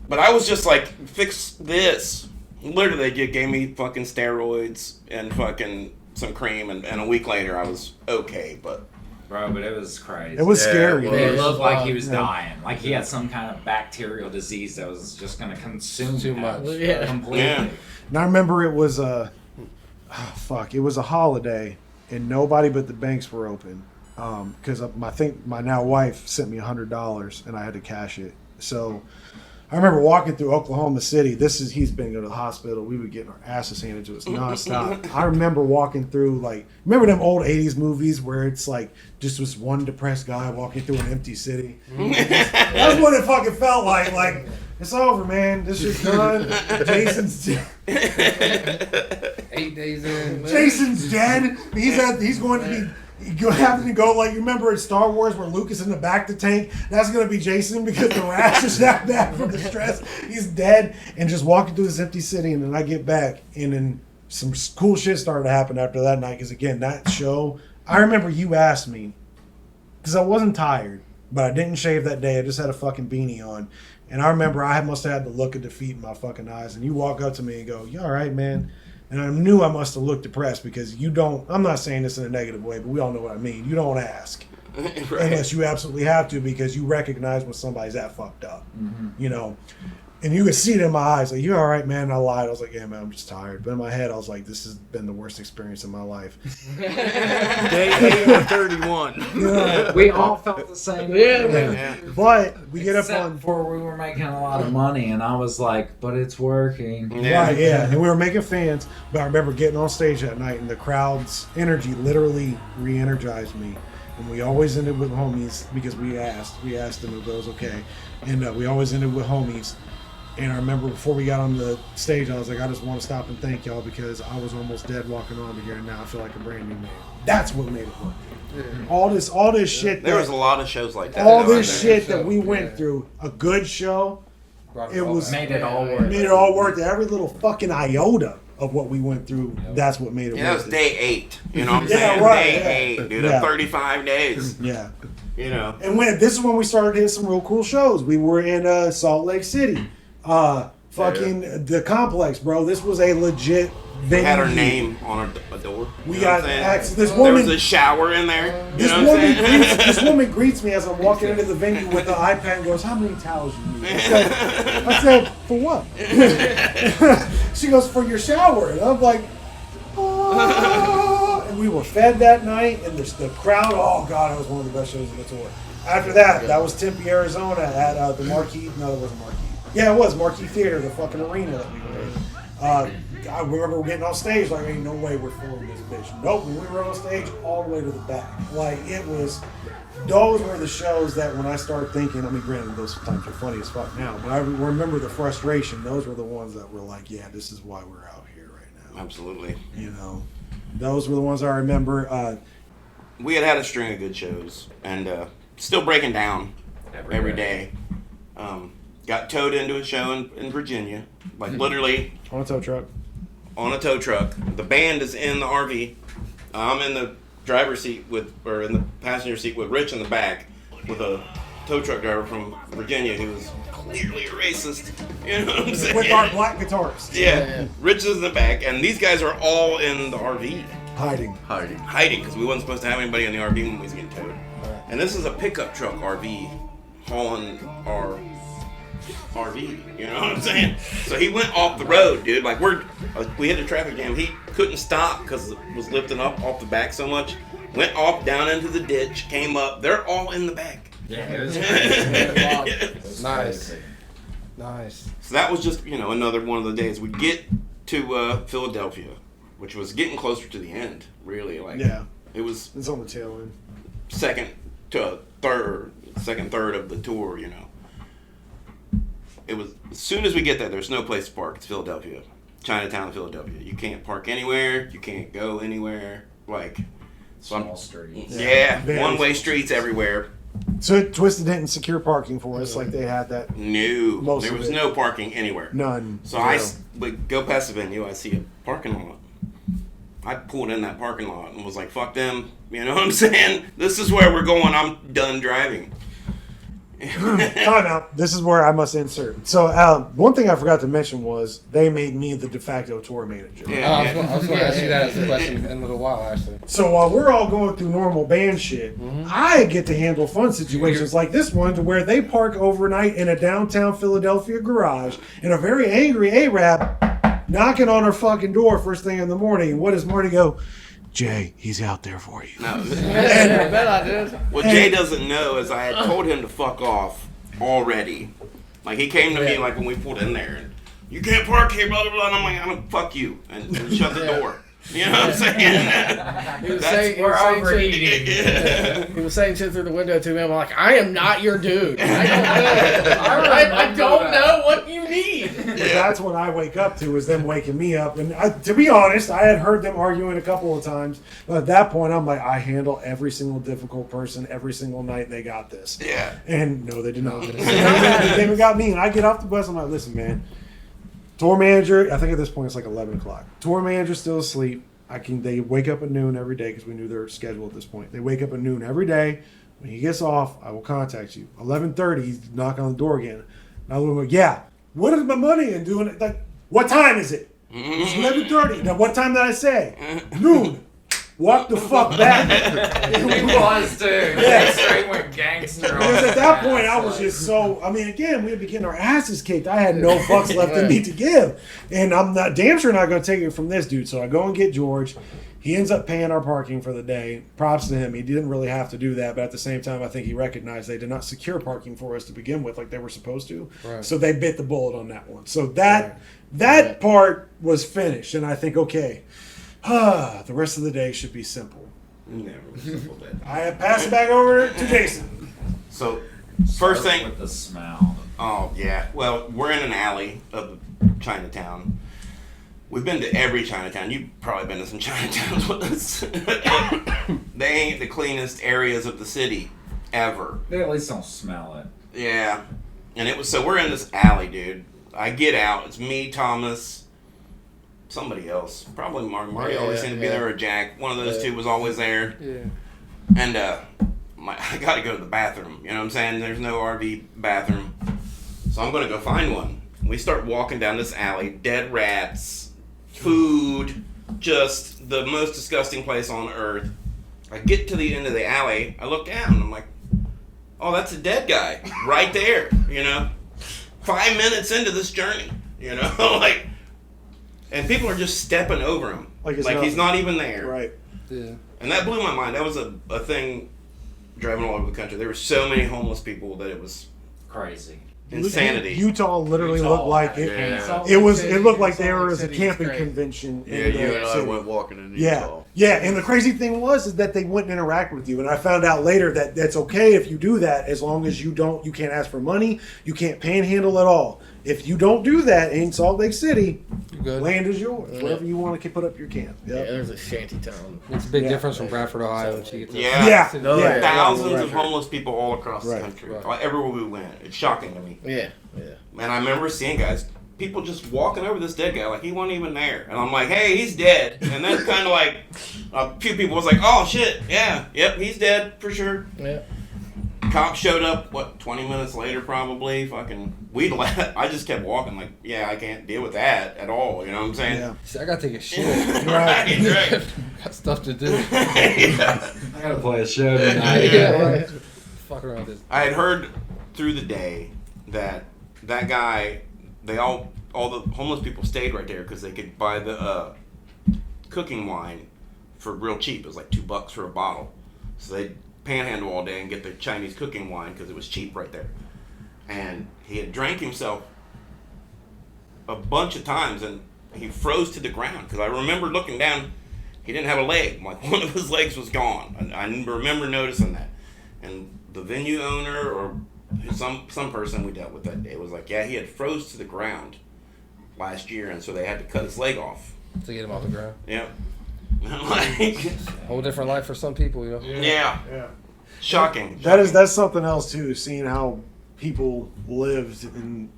But I was just like, "Fix this." Literally, they gave me fucking steroids and fucking some cream, and a week later I was okay, but... Bro, but it was crazy. It was scary. It dude. looked like he was dying. Like he had some kind of bacterial disease that was just going to consume Too him much. completely. Yeah. And I remember it was it was a holiday, and nobody but the banks were open. Because I think my now wife sent me $100, and I had to cash it. So I remember walking through Oklahoma City. He's been going to the hospital. We would get our asses handed to us nonstop. I remember walking through, remember them old 80s movies where it's like just this one depressed guy walking through an empty city? That's what it fucking felt like. Like, it's over, man. This shit's done. 8 days in. Jason's dead. He's going to be... having to go, like, you remember in Star Wars where Luke is in the back of the tank? That's going to be Jason because the rash is that bad from the stress. He's dead. And just walking through this empty city, and then I get back, and then some cool shit started to happen after that night. Because, again, that show, I remember you asked me, because I wasn't tired, but I didn't shave that day. I just had a fucking beanie on. And I remember I must have had the look of defeat in my fucking eyes. And you walk up to me and go, "You all right, man?" And I knew I must have looked depressed because you don't, I'm not saying this in a negative way, but we all know what I mean. You don't ask. Right. Unless you absolutely have to because you recognize when somebody's that fucked up. Mm-hmm. And you could see it in my eyes, like, you all right, man? And I lied. I was like, yeah, man, I'm just tired. But in my head, I was like, this has been the worst experience of my life. Day 8 of 31. Yeah. We all felt the same. Yeah. But we get up Except on... before we were making a lot of money, and I was like, but it's working. Right, yeah. And we were making fans. But I remember getting on stage that night, and the crowd's energy literally re-energized me. And we always ended with homies because we asked them if it was okay. And we always ended with homies. And I remember before we got on the stage, I was like, I just want to stop and thank y'all because I was almost dead walking onto here, and now I feel like a brand new man. That's what made it work. Yeah. All this shit. There was a lot of shows like that. All this shit that we went through. A good show. Made it all work. Made it all work. Every little fucking iota of what we went through. That's what made it work. Yeah, that was day 8. You know what I'm saying? Right, day 8, dude. Yeah. 35 days. Yeah. You know. And this is when we started hitting some real cool shows. We were in Salt Lake City. The complex, bro. This was a legit venue. We had our name on a door. We got access. This There woman. was a shower in there. This woman greets me as I'm walking into the venue with the iPad and goes, "How many towels you need?" I said, "For what?" She goes, "For your shower." And I'm like, "Oh." And we were fed that night, and the crowd. Oh God, it was one of the best shows of the tour. After that was Tempe, Arizona, at the Marquee. No, it wasn't Marquee. Yeah, it was Marquee Theater, the fucking arena that we were in. I remember getting on stage like, ain't no way we're filming this bitch. Nope, when we were on stage, all the way to the back. Like, those were the shows that when I started thinking, I mean, granted, those times are funny as fuck now, but I remember the frustration. Those were the ones that were like, yeah, this is why we're out here right now. Absolutely. You know, those were the ones I remember. We had a string of good shows, and still breaking down every day. Got towed into a show in Virginia, like literally On a tow truck. On a tow truck. The band is in the RV. I'm in the driver's seat in the passenger seat with Rich in the back with a tow truck driver from Virginia who was clearly a racist. You know what I'm saying? With our black guitarist. Yeah. Rich is in the back, and these guys are all in the RV. Hiding, because we wasn't supposed to have anybody in the RV when we was getting towed. Right. And this is a pickup truck RV hauling our RV, you know what I'm saying? So he went off the road, dude. Like we hit a traffic jam. He couldn't stop because it was lifting up off the back so much. Went off down into the ditch, came up. They're all in the back. Yeah, it was crazy. Nice. So that was just, another one of the days. We get to Philadelphia, which was getting closer to the end, really. Like, yeah. It's on the tail end. Second, third of the tour, It was, as soon as we get there, there's no place to park. It's Philadelphia. Chinatown, Philadelphia. You can't park anywhere. You can't go anywhere. Like, small streets. Yeah, one-way streets everywhere. So Twisted didn't secure parking for us like they had that. No, there was no parking anywhere. None. So I would go past the venue. I see a parking lot. I pulled in that parking lot and was like, "Fuck them." You know what I'm saying? This is where we're going. I'm done driving. Time out. This is where I must insert. So one thing I forgot to mention was they made me the de facto tour manager. Yeah, I was going to ask you that as a question in a little while, actually. So while we're all going through normal band shit, I get to handle fun situations like this one, to where they park overnight in a downtown Philadelphia garage, and a very angry Arab knocking on our fucking door first thing in the morning. And what does Marty go? "Jay, he's out there for you." No. I bet I did. What Jay doesn't know is I had told him to fuck off already. Like, he came to me like when we pulled in there, and "You can't park here, blah blah blah." And I'm like, "I'm gonna fuck you," and shut the door. You know what I'm saying? He was saying shit through the window to me. I'm like, "I am not your dude. I don't know what you need." That's what I wake up to, is them waking me up. And to be honest, I had heard them arguing a couple of times. But at that point, I'm like, I handle every single difficult person every single night. They got this. Yeah. And no, they did not. They came and got me. And I get off the bus. I'm like, "Listen, man. Tour manager," I think at this point it's like 11 o'clock. Tour manager's still asleep. They wake up at noon every day because we knew their schedule at this point. They wake up at noon every day. When he gets off, I will contact you. 11:30, he's knocking on the door again. And I look like, "Yeah, what is my money?" And doing it like, "What time is it?" It's 11:30. Now, what time did I say? Noon. walked the fuck back. He was, dude. Yeah. Straight went gangster. Because at that point, I was just so. I mean, again, we had been getting our asses kicked. I had no fucks left in me to give, and I'm not damn sure not going to take it from this dude. So I go and get George. He ends up paying our parking for the day. Props to him. He didn't really have to do that, but at the same time, I think he recognized they did not secure parking for us to begin with, like they were supposed to. Right. So they bit the bullet on that one. So that part was finished, and I think the rest of the day should be simple. Never was simple day. I pass it back over to Jason. So, first thing. With the smell. Oh, yeah. Well, we're in an alley of Chinatown. We've been to every Chinatown. You've probably been to some Chinatowns with us. They ain't the cleanest areas of the city ever. They at least don't smell it. Yeah. And so we're in this alley, dude. I get out. It's me, Thomas, somebody else. Probably Marty. Marty always seemed to be there, or Jack. One of those two was always there. Yeah. And I got to go to the bathroom. You know what I'm saying? There's no RV bathroom. So I'm going to go find one. We start walking down this alley. Dead rats. Food. Just the most disgusting place on earth. I get to the end of the alley. I look down. I'm like, oh, that's a dead guy. Right there. You know? 5 minutes into this journey. You know? Like... And people are just stepping over him. Like he's not even there. Right. Yeah. And that blew my mind. That was a thing driving all over the country. There were so many homeless people that it was crazy. insanity. Utah literally looked like it. Yeah. It looked like they were at a camping convention. Yeah, you and I went walking in Utah. Yeah, and the crazy thing is that they wouldn't interact with you. And I found out later that that's okay if you do that, as long as you can't ask for money, you can't panhandle at all. If you don't do that in Salt Lake City, land is yours. Wherever you want to put up your camp. Yeah, there's a shanty town. It's a big difference from Bradford, Ohio. Yeah. Yeah. Thousands of homeless people all across the country. Everywhere we went. It's shocking to me. Yeah. And I remember seeing people just walking over this dead guy like he wasn't even there. And I'm like, hey, he's dead. And then kind of like a few people was like, oh, shit, yep, he's dead for sure. Yeah. Cops showed up, 20 minutes later probably. Fucking, I just kept walking like, I can't deal with that at all. You know what I'm saying? Yeah. See, I gotta take a shit. right. Got stuff to do. I gotta play a show tonight. Yeah. Fuck around with this. I had heard through the day that guy, all the homeless people stayed right there because they could buy the cooking wine for real cheap. It was like $2 for a bottle. So they panhandle all day and get the Chinese cooking wine because it was cheap right there. And he had drank himself a bunch of times and he froze to the ground because I remember looking down, he didn't have a leg. Like one of his legs was gone. I remember noticing that. And the venue owner or some person we dealt with that day was like, he had froze to the ground last year and so they had to cut his leg off. To get him off the ground. Yep. Like, whole different life for some people, you know. Yeah. Shocking. That's something else too. Seeing how people lived in,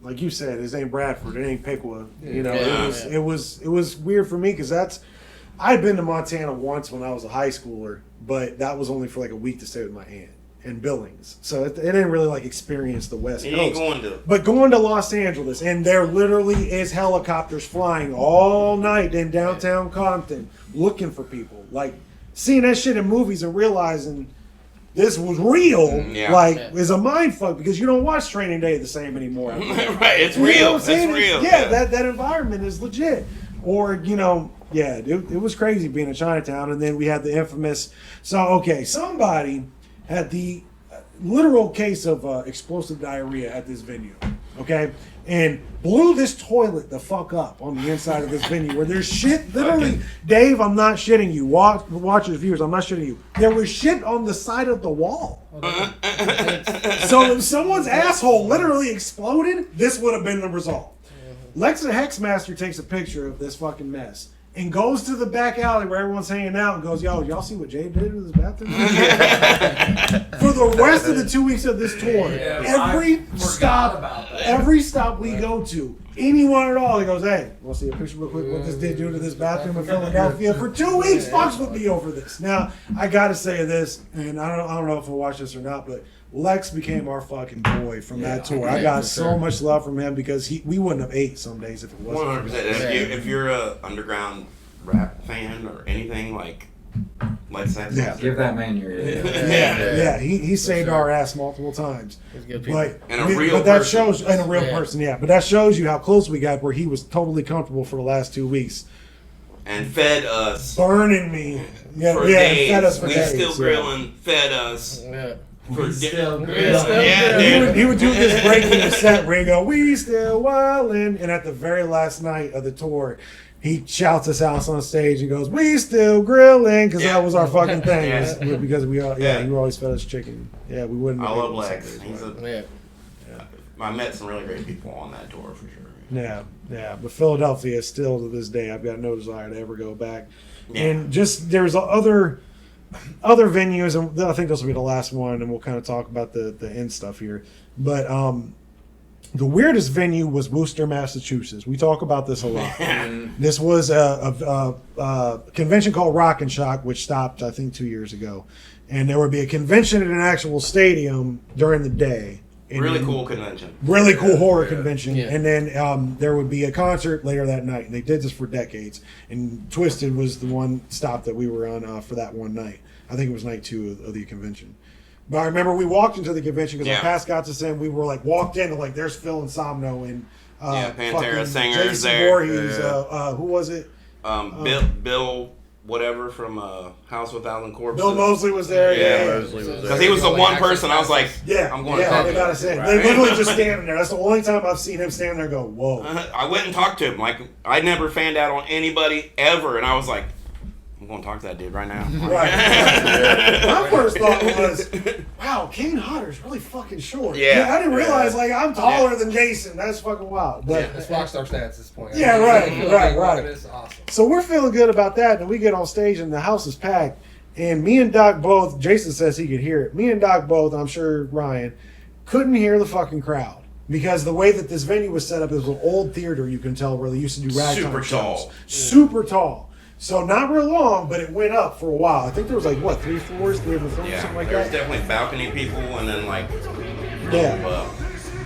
like you said, it ain't Bradford, it ain't Piqua. You know, it was weird for me because I'd been to Montana once when I was a high schooler, but that was only for like a week to stay with my aunt in Billings, so it didn't really like experience the West Coast. But going to Los Angeles, and there literally is helicopters flying all night in downtown Compton looking for people. Like seeing that shit in movies and realizing this was real, is a mind fuck because you don't watch Training Day the same anymore. Right, it's real. It's real. Yeah, that environment is legit. Or it was crazy being in Chinatown, and then we had the infamous. So somebody had the literal case of explosive diarrhea at this venue, and blew this toilet the fuck up on the inside of this venue where there's shit, literally, Dave, I'm not shitting you, watchers, viewers, I'm not shitting you, there was shit on the side of the wall. So if someone's asshole literally exploded, this would have been the result. Lex the Hexmaster takes a picture of this fucking mess and goes to the back alley where everyone's hanging out and goes, yo, y'all see what Jay did in his bathroom? For the rest of the 2 weeks of this tour, every stop we go to, anyone at all, he goes, hey, want to see a picture real quick what this did do to this bathroom in Philadelphia? For 2 weeks, fucks with me over this. Now, I got to say this, and I don't know if we'll watch this or not, but Lex became our fucking boy from that tour. I got so much love from him because we wouldn't have ate some days if it wasn't. 100%. If you're a underground rap fan or anything, like, let's say. Yeah. Give that man your ear. Yeah. He saved our ass multiple times. But, and a real but that person. shows, and a real person, yeah. But that shows you how close we got, where he was totally comfortable for the last 2 weeks. And fed us. Burning me. For days. Fed us for we days. still grilling, fed us. Yeah. For still days. grilling. Yeah, He would do this breaking the set where he go, we still wildin'. And at the very last night of the tour, he shouts us out on stage and goes, we still grilling, because that was our fucking thing. Yeah. Because he always fed us chicken. Yeah, we wouldn't. I have love eaten Lex. Sundays, I met some really great people on that tour for sure. Yeah. But Philadelphia, still to this day, I've got no desire to ever go back. Yeah. And just there's other venues, and I think this will be the last one, and we'll kind of talk about the end stuff here. But the weirdest venue was Worcester, Massachusetts. We talk about this a lot. This was a convention called Rock and Shock, which stopped, I think, 2 years ago. And there would be a convention in an actual stadium during the day. Really cool convention. Really cool horror convention. Yeah. And then there would be a concert later that night. And they did this for decades. And Twisted was the one stop that we were on for that one night. I think it was night 2 of the convention. But I remember we walked into the convention because our pass got us in. We were like walked in and like there's Phil Insomno and Pantera singers Jason there. Voorhees. Who was it? Bill whatever from House with 1,000 Corpses. Bill Mosley was there. Yeah, Mosley was there. Because he was the one person I was like, Yeah, I'm going to talk they to gotta him. say they literally just standing there. That's the only time I've seen him stand there and go, whoa. I went and talked to him. Like, I never fanned out on anybody ever. And I was like, I'm going to talk to that dude right now. Right. My first thought was, wow, Kane Hodder's really fucking short. Yeah. I didn't realize, like, I'm taller than Jason. That's fucking wild. But It's rockstar stats at this point. Yeah, right. It's awesome. so we're feeling good about that, and we get on stage, and the house is packed. And me and Doc both, Jason says he could hear it. Me and Doc both, I'm sure Ryan, couldn't hear the fucking crowd. Because the way that this venue was set up, it was an old theater, you can tell, where they used to do ragtime Super shows. tall. Super tall. So not real long, but it went up for a while. I think there was like, what, 3 floors, 3 other floors, Yeah, something like there was that? definitely balcony people and then like,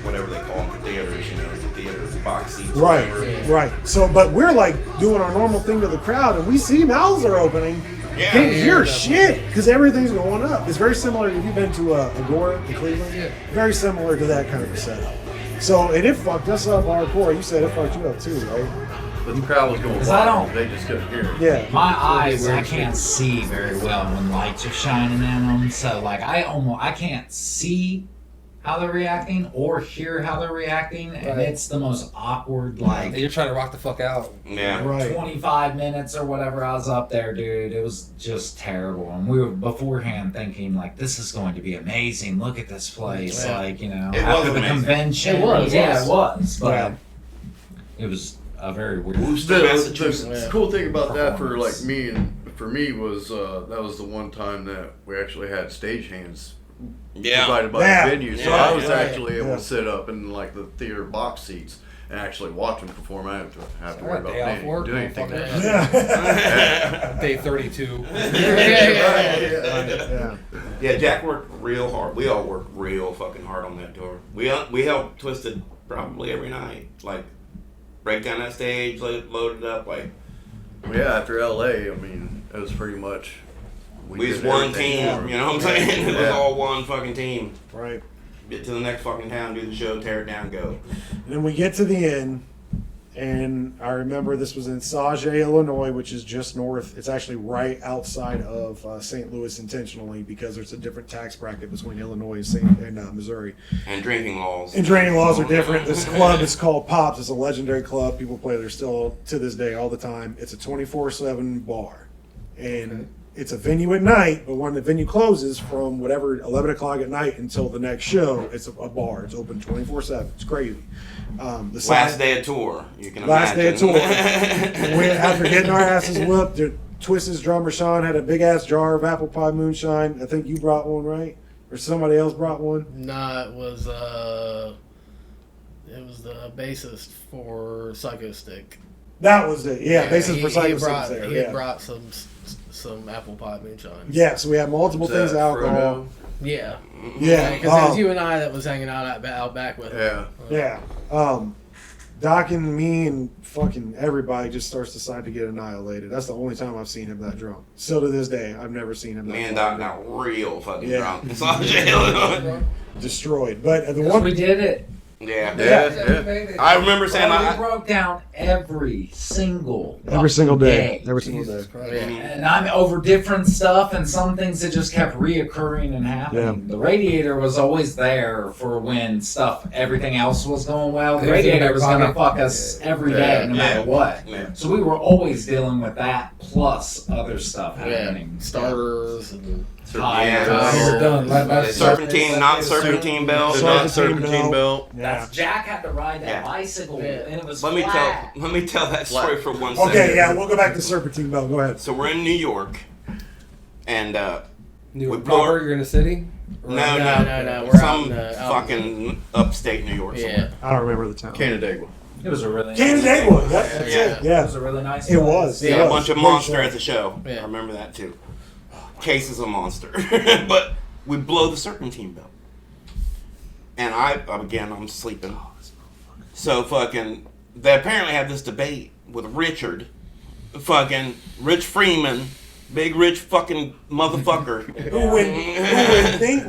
whatever they call them, theaters, theaters, box seats. Whatever. Right. So, but we're like doing our normal thing to the crowd, and we see mouths are opening. Yeah. Can't hear shit because everything's going up. It's very similar. If you've been to Agora in Cleveland, very similar to that kind of a setup. So, and it fucked us up hardcore. You said it fucked you up too, right? But the crowd was going I wild. don't- They just couldn't hear it. Yeah. My eyes, I can't see very well when lights are shining in them. So like I can't see how they're reacting or hear how they're reacting, and it's the most awkward And you're trying to rock the fuck out. Yeah. Right. 25 minutes or whatever I was up there, dude. It was just terrible. And we were beforehand thinking, like, this is going to be amazing. Look at this place. Yeah. Like, It after was the amazing. convention. It was. Yeah, it was. But Yeah. it was a very weird. Worcester, Massachusetts. The cool thing about that for like me was that was the one time that we actually had stagehands Yeah. provided by Yeah. the venue, so Yeah, I was yeah. actually able Yeah. to sit up in like the theater box seats and actually watch them perform. I didn't have to worry about Day off work, doing anything. motherfucker. Yeah. Day 32. Yeah. Yeah, Jack worked real hard. We all worked real fucking hard on that tour. We helped Twisted probably every night. Like, break down that stage, load it up. Like, Yeah, after LA, I mean, it was pretty much. we was did one everything team. for 'em. You know what I'm saying? It was Yeah. all one fucking team. Right. Get to the next fucking town, do the show, tear it down, go. And then we get to the end, and I remember this was in Sauget, Illinois, which is just north. It's actually right outside of St. Louis intentionally because there's a different tax bracket between Illinois and Missouri. And drinking laws. And training laws are different. This club is called Pops. It's a legendary club. People play there still to this day all the time. It's a 24/7 bar. And it's a venue at night, but when the venue closes from whatever 11 o'clock at night until the next show, it's a bar. It's open 24/7. It's crazy. The Last day of tour, you can Last day imagine. of tour. After getting our asses whooped, Twisted's drummer Sean had a big ass jar of apple pie moonshine. I think you brought one, right? Or somebody else brought one? Nah, it was the bassist for Psycho Stick. That was it. Yeah, basis he, for Psycho he brought, Six there. he Yeah. had brought some apple pie moonshine. Yeah, so we had multiple Was things that of alcohol. Frodo? Yeah, Yeah, because it was you and I that was hanging out back with him. Yeah. yeah. Doc and me and fucking everybody just starts to decide to get annihilated. That's the only time I've seen him that drunk. Still to this day, I've never seen him that Me and drunk. Doc got real fucking Yeah. drunk. It's all jail. Destroyed. But the Because one we did it. Yeah. I remember saying, We broke down every single every single day. Every single day. And I'm over different stuff, and some things that just kept reoccurring and happening. Yeah. The radiator was always there for when everything else was going well. The It was in radiator their was going to pocket. fuck us every day, no matter what. Yeah. So we were always dealing with that plus other stuff Yeah, happening. starters. And Tires. We're done. Serpentine, not serpentine belt. The not serpentine belt. Yeah. That's Jack had to ride that Yeah. bicycle, Yeah. and it was Let me flat. tell that story for 1 second. Okay, yeah, we'll go back to Serpentine Bell. Go ahead. So we're in New York, and You We were blew proper, it. you're in a city? no, No, we're out some in the- fucking upstate New York. Yeah. Somewhere. I don't remember the town. Canandaigua. It was a really Canandaigua. Yep, that's Yeah. it. Yeah. It was a really nice. It place. was. Yeah, It a bunch of Great monster show. at the show. Yeah. I remember that too. Case is a monster, but we blow the serpentine belt, and I'm sleeping. So fucking, they apparently had this debate with Richard, fucking Rich Freeman, big rich fucking motherfucker. when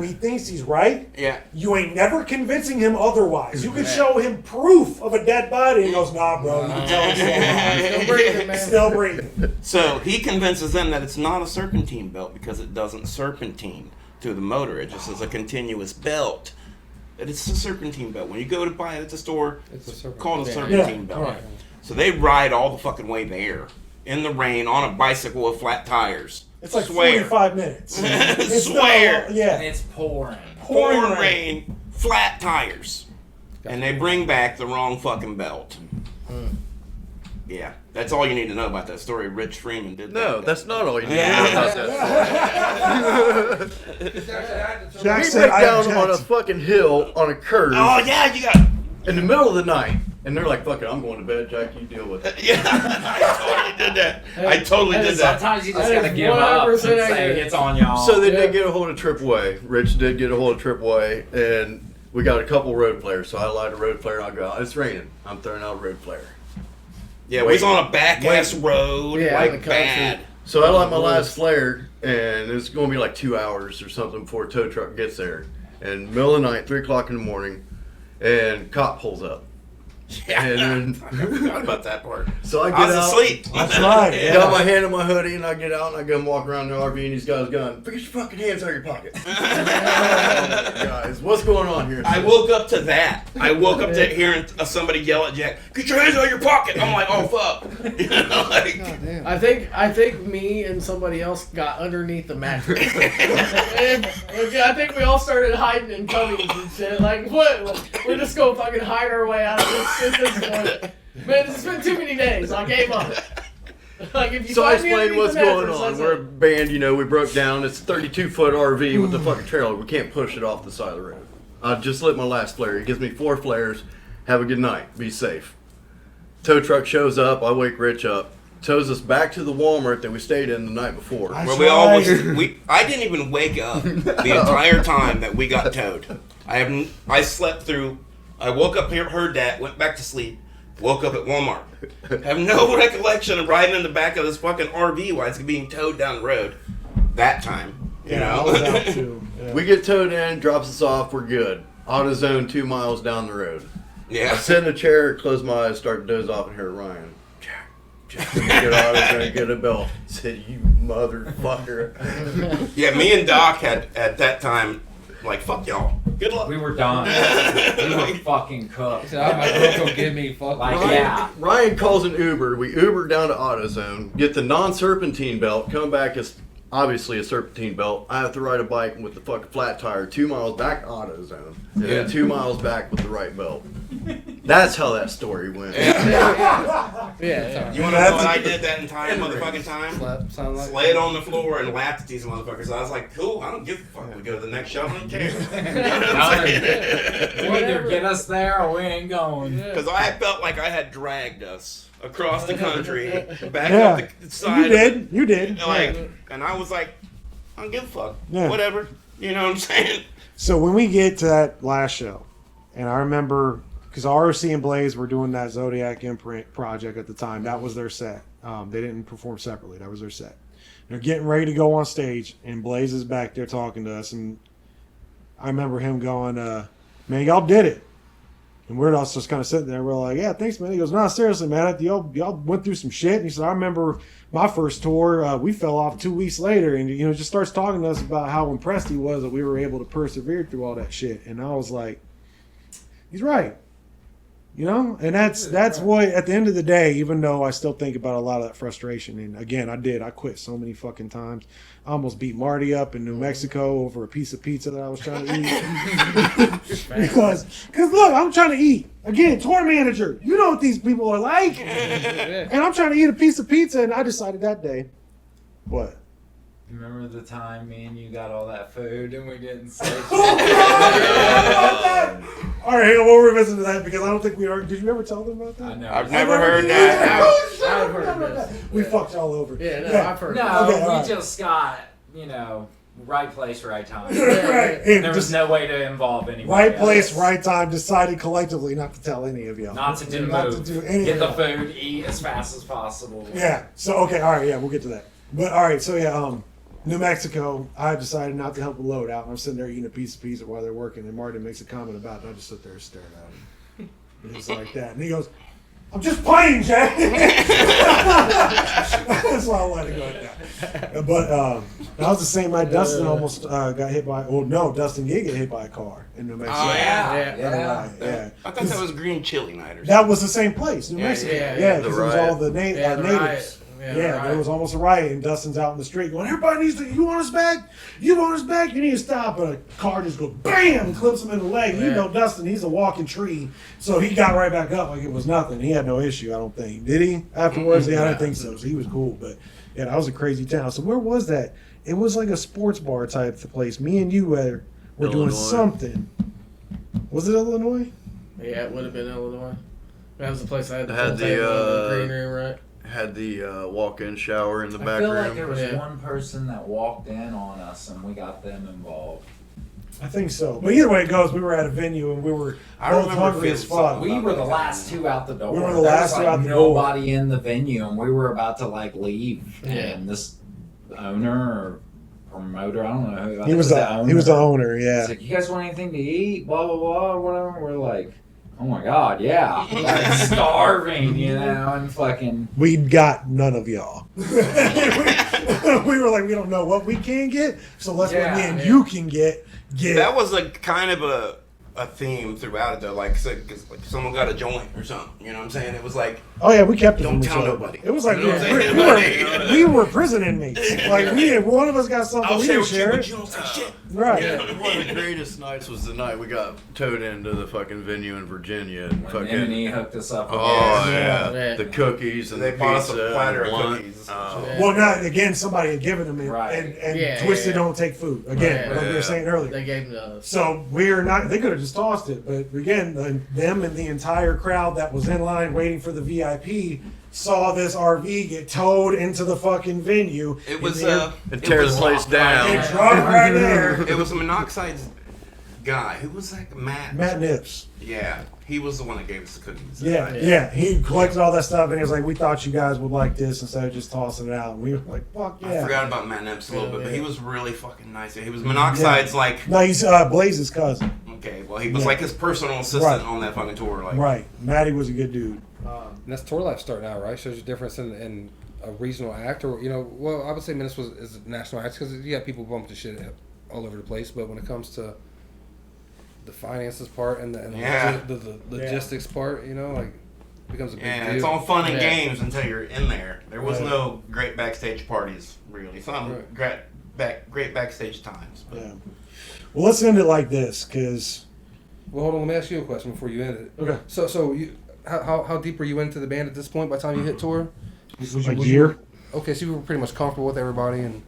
he thinks he's right, Yeah. you ain't never convincing him otherwise. You can show him proof of a dead body, and he goes, "Nah, bro, you can tell him Still breathing, man. still breathing." So he convinces them that it's not a serpentine belt because it doesn't serpentine through the motor. It just is a continuous belt. But it's a serpentine belt. When you go to buy it at the store, It's a serpentine. called a Yeah. serpentine Yeah. belt. Right. So they ride all the fucking way there in the rain on a bicycle with flat tires. It's like Swear. 45 minutes. It's not- Swear. And yeah. it's pouring. Pouring rain, flat tires. And they bring back the wrong fucking belt. Yeah, that's all you need to know about that story. Rich Freeman did that. No, that's not all you need Yeah. to know about that. Jack We said, break "I down on a object." fucking hill on a curve Oh, yeah, you got... in the middle of the night. And they're like, fuck it, I'm going to bed, Jack, you deal with it. Yeah, I totally did that. I totally And did that. sometimes you just That gotta is give up and 100% say accurate. it's on y'all. So they Yeah. did get a hold of Tripway. Rich did get a hold of Tripway, and we got a couple road players. So I lied to road player. I go out. It's raining. I'm throwing out a road player. Yeah, we was on a back-ass road, Yeah, in the like, country. bad. So I light my last flare, and it's going to be like 2 hours or something before a tow truck gets there. And middle of the night, 3 o'clock in the morning, and cop pulls up. Yeah, And I forgot about that part. So I I get was out. asleep. That's right. Yeah. Got my hand in my hoodie, and I get out, and I go and walk around the RV, and he's got his gun. Get your fucking hands out of your pocket. Guys, what's going on here? I woke up to that. I woke up to hearing somebody yell at Jack, "Get your hands out of your pocket!" I'm like, "Oh fuck!" You know, like, I think me and somebody else got underneath the mattress. And I think we all started hiding in cubbies and shit. Like, what? We're just gonna fucking hide our way out of this at this point. Man, it's been too many days. I gave up. Like, if you So I find me explained underneath what's the going mattress, on. that's We're a it. band, we broke down. It's a 32-foot RV with the fucking trailer. We can't push it off the side of the road. I just lit my last flare. He gives me 4 flares. Have a good night. Be safe. Tow truck shows up. I wake Rich up. Tows us back to the Walmart that we stayed in the night before. where we all was, I didn't even wake up the entire time that we got towed. I slept through. I woke up here, heard that, went back to sleep, woke up at Walmart. Have no recollection of riding in the back of this fucking RV while it's being towed down the road. That time, you Yeah, I know. was out too. Yeah. We get towed in, drops us off. We're good. AutoZone 2 miles down the road. I Yeah. sit in a chair, close my eyes, start to doze off, and hear Ryan. Jack, get AutoZone, get a belt. I said, you motherfucker. Yeah, me and Doc had at that time, like, fuck y'all. Good luck. we were done. We were fucking cooked. My girl gonna give me fuck. Like, Ryan, yeah. Ryan calls an Uber. We Uber down to AutoZone, get the non-serpentine belt, come back as obviously a serpentine belt. I have to ride a bike with the fucking flat tire 2 miles back to AutoZone, and then 2 miles back with the right belt. That's how that story went. Yeah. You want to know what I did that entire motherfucking time? Sound like Laid on the floor and laughed at these motherfuckers. I was like, cool, I don't give a fuck. We go to the next show, I don't care. You either get us there or we ain't going. Because I felt like I had dragged us across the country, back Yeah. up the side. You did. You did. Like, Yeah. and I was like, I don't give a fuck. Yeah. Whatever. You know what I'm saying? So when we get to that last show, and I remember because ROC and Blaze were doing that Zodiac imprint project at the time. That was their set. They didn't perform separately. That was their set. They're getting ready to go on stage, and Blaze is back there talking to us, and I remember him going, man, y'all did it. And we're all just kind of sitting there. We're like, yeah, thanks, man. He goes, no, seriously, man. Y'all went through some shit. And he said, I remember my first tour. We fell off 2 weeks later. And, just starts talking to us about how impressed he was that we were able to persevere through all that shit. And I was like, he's right. And that's what, at the end of the day, even though I still think about a lot of that frustration, and again, I quit so many fucking times. I almost beat Marty up in New Mexico over a piece of pizza that I was trying to eat. because look, I'm trying to eat. Again, tour manager, you know what these people are like. And I'm trying to eat a piece of pizza, and I decided that day, what? Remember the time me and you got all that food and we didn't say All right, we'll revisit that because I don't think we are. Did you ever tell them about that? I know. I've never heard that. I've heard this. We fucked y'all over. Yeah, I've heard No, that. Okay, all right. we just got, right place, right time. Right. And There was no way to involve anybody. right place, else. right time. Decided collectively not to tell any of y'all. Not to do Not move. to do any Get of the that. food, eat as fast as possible. Yeah. So okay. All right. Yeah, we'll get to that. But all right. So yeah. New Mexico. I decided not to help the load out. I'm sitting there eating a piece of pizza while they're working, and Martin makes a comment about it. And I just sit there staring at him. It's like that, and he goes, "I'm just playing, Jack." That's why I let it go at that. But that was the same night Dustin almost got hit by. Well, no, Dustin did get hit by a car in New Mexico. Oh, yeah. Yeah. I thought that was green chili night or something. That was the same place, New Yeah, Mexico. yeah, Yeah, the because it was riot. all the the natives. riot. Yeah, there was almost a riot, and Dustin's out in the street going, everybody needs to, you want us back? You want us back? You need to stop. And a car just goes, bam, and clips him in the leg. You Yeah. know Dustin, he's a walking tree. So he got right back up like it was nothing. He had no issue, I don't think. Did he? Afterwards? Yeah, I don't think so. So he was cool. But yeah, that was a crazy town. So where was that? It was like a sports bar type of place. Me and you were doing Illinois. something. Was it Illinois? Yeah, it would have been Illinois. That was the place I had the Had full the, table in the green room, right? Had the walk-in shower in the I back feel room. like there was Yeah. one person that walked in on us and we got them involved. I think so. But either way it goes, we were at a venue and we were I both remember hungry as feeling fuck. something. We were the last two out the door. We were the There last was, two like, out the door. nobody in the venue, and we were about to leave. Yeah. And this owner or promoter, I don't know who. I He think was the owner, yeah. He's like, you guys want anything to eat? Blah blah blah, whatever. We're like, oh my god, yeah, like starving, and fucking. We got none of y'all. we were like, we don't know what we can get, so let's what me and you can get. That was like kind of a theme throughout it though, like someone got a joint or something. You know what I'm saying? It was like, Oh yeah, we kept it don't from each tell other. nobody. It was like You know what I'm saying? we were prison inmates. Like one of us got something I'll we share didn't with you, share but it. you don't say shit. Right. Yeah, one of the greatest nights was the night we got towed into the fucking venue in Virginia and When fucking. M&E hooked us up. Oh again. yeah. Yeah. The cookies and They the bought us pizza a platter and of blunt. cookies. Oh. Yeah. Well, now again, somebody had given them it, Right. and Yeah, Twisted yeah. don't take food again, Right. like we were saying earlier. They gave me the. So we're not. They could have just tossed it, but again, them and the entire crowd that was in line waiting for the VIP saw this RV get towed into the fucking venue. It was It tears the place down. It dropped right there. It was a Monoxide's guy. Who was that? Matt. Matt Nips. Yeah, he was the one that gave us the cookies. Yeah. He collected all that stuff and he was like, "We thought you guys would like this," instead of just tossing it out. And we were like, "Fuck yeah!" I forgot about Matt Nips a little bit, but Yeah. he was really fucking nice. He was Monoxide's like, No, he's Blaze's cousin. okay, well, he was Yeah. like his personal assistant Right. on that fucking tour. Like, Right. Matty was a good dude. And that's tour life starting out, right? Shows a difference in a regional act, or well, I would say Menace is a national act because you have people bump to shit all over the place. But when it comes to the finances part and the logistics part, like it becomes a big Yeah, deal. it's all fun and Yeah. games until you're in there. There was Right. no great backstage parties, really. Some Right. great backstage times. But Yeah. Well, let's end it like this, because Well, hold on. Let me ask you a question before you end it. okay, So you, how deep were you into the band at this point by the time you hit tour? a year. Okay, so you were pretty much comfortable with everybody, and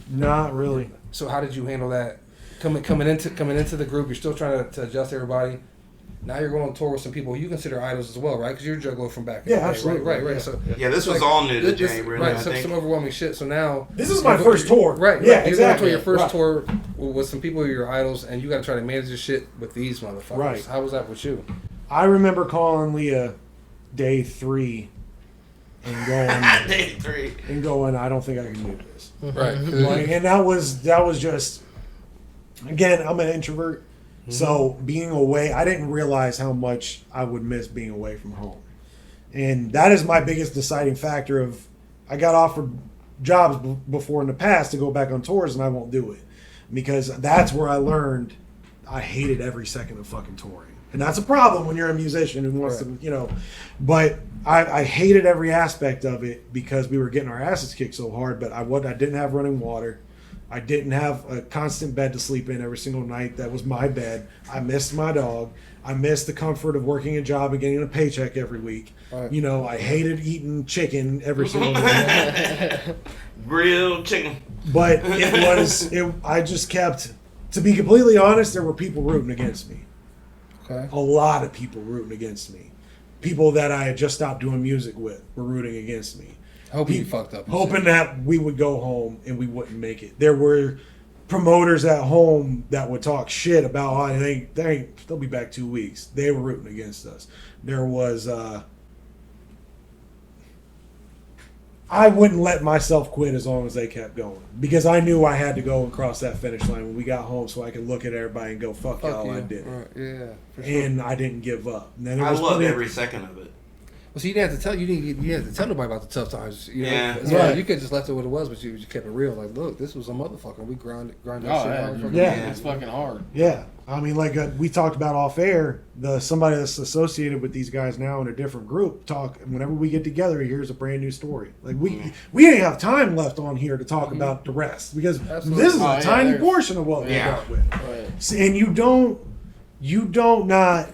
Not really. so how did you handle that? Coming into the group, you're still trying to adjust everybody. Now you're going on tour with some people you consider idols as well, right? Because you're a juggler from back in Yeah, the day, absolutely. right. Yeah. So yeah, this so was like, all new to this- Jay, really. right? I think. Some overwhelming shit. So now This is my first tour. right? Yeah, You're exactly. going to your first Right. tour with some people who are your idols, and you got to try to manage this shit with these motherfuckers. Right. How was that with you? I remember calling Leah day 3 and going, Day 3. and going, I don't think I can do this. Right. Like, and that was just, again, I'm an introvert, so being away, I didn't realize how much I would miss being away from home. And that is my biggest deciding factor of, I got offered jobs before in the past to go back on tours and I won't do it. Because that's where I learned I hated every second of fucking touring. And that's a problem when you're a musician who wants to, you know, but I hated every aspect of it because we were getting our asses kicked so hard, but I didn't have running water. I didn't have a constant bed to sleep in every single night. That was my bed. I missed my dog. I missed the comfort of working a job and getting a paycheck every week. Right. You know, I hated eating chicken every single day. Grilled chicken. But I just kept, to be completely honest, there were people rooting against me. Okay. A lot of people rooting against me. People that I had just stopped doing music with were rooting against me. Hoping you fucked up. Hoping that we would go home and we wouldn't make it. There were promoters at home that would talk shit about, oh, they'll be back 2 weeks. They were rooting against us. There was, I wouldn't let myself quit as long as they kept going. Because I knew I had to go and cross that finish line when we got home so I could look at everybody and go, fuck y'all, I did it. Right. Yeah. For sure. And I didn't give up. And then I love every second of it. Well, so you didn't have to tell you had to tell nobody about the tough times. You know? Yeah. As well. Right. You could just left it what it was, but you kept it real. Like, look, this was a motherfucker. We grind that shit out. Yeah. It's fucking hard. Yeah, I mean, like we talked about off air, somebody that's associated with these guys now in a different group whenever we get together, here's a brand new story. Like we didn't have time left on here to talk about the rest because this is a tiny portion of what we dealt with. Right. And you don't not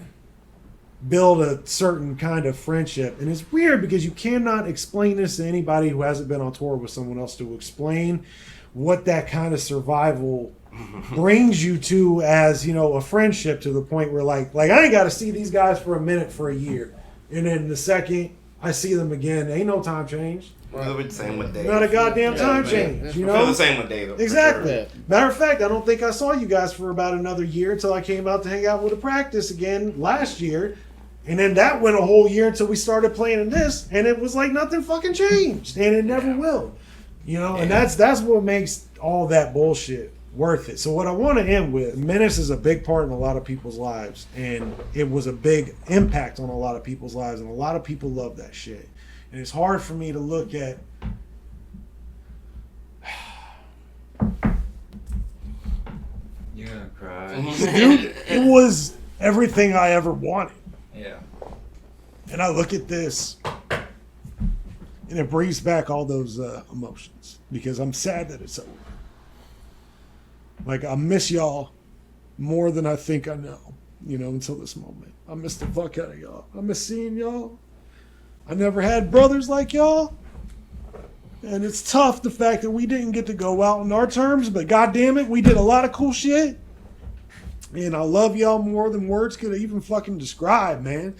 build a certain kind of friendship, and it's weird because you cannot explain this to anybody who hasn't been on tour with someone else to explain what that kind of survival brings you to as, you know, a friendship to the point where like I ain't got to see these guys for a minute for a year, and then the second I see them again, ain't no time change. Well, the same with Dave. Not a goddamn time change, you I feel know? the same with Dave. Exactly. Sure. Matter of fact, I don't think I saw you guys for about another year until I came out to hang out with a practice again last year. And then that went a whole year until we started playing in this, and it was like nothing fucking changed, and it never will. You know, and that's what makes all that bullshit worth it. So what I want to end with, Menace is a big part in a lot of people's lives, and it was a big impact on a lot of people's lives, and a lot of people love that shit. And it's hard for me to look at You're gonna cry. dude, it was everything I ever wanted. Yeah. And I look at this, and it brings back all those emotions because I'm sad that it's over. Like, I miss y'all more than I think I know, you know, until this moment. I miss the fuck out of y'all. I miss seeing y'all. I never had brothers like y'all. And it's tough, the fact that we didn't get to go out on our terms, but goddamn it, we did a lot of cool shit. And I love y'all more than words could even fucking describe, man.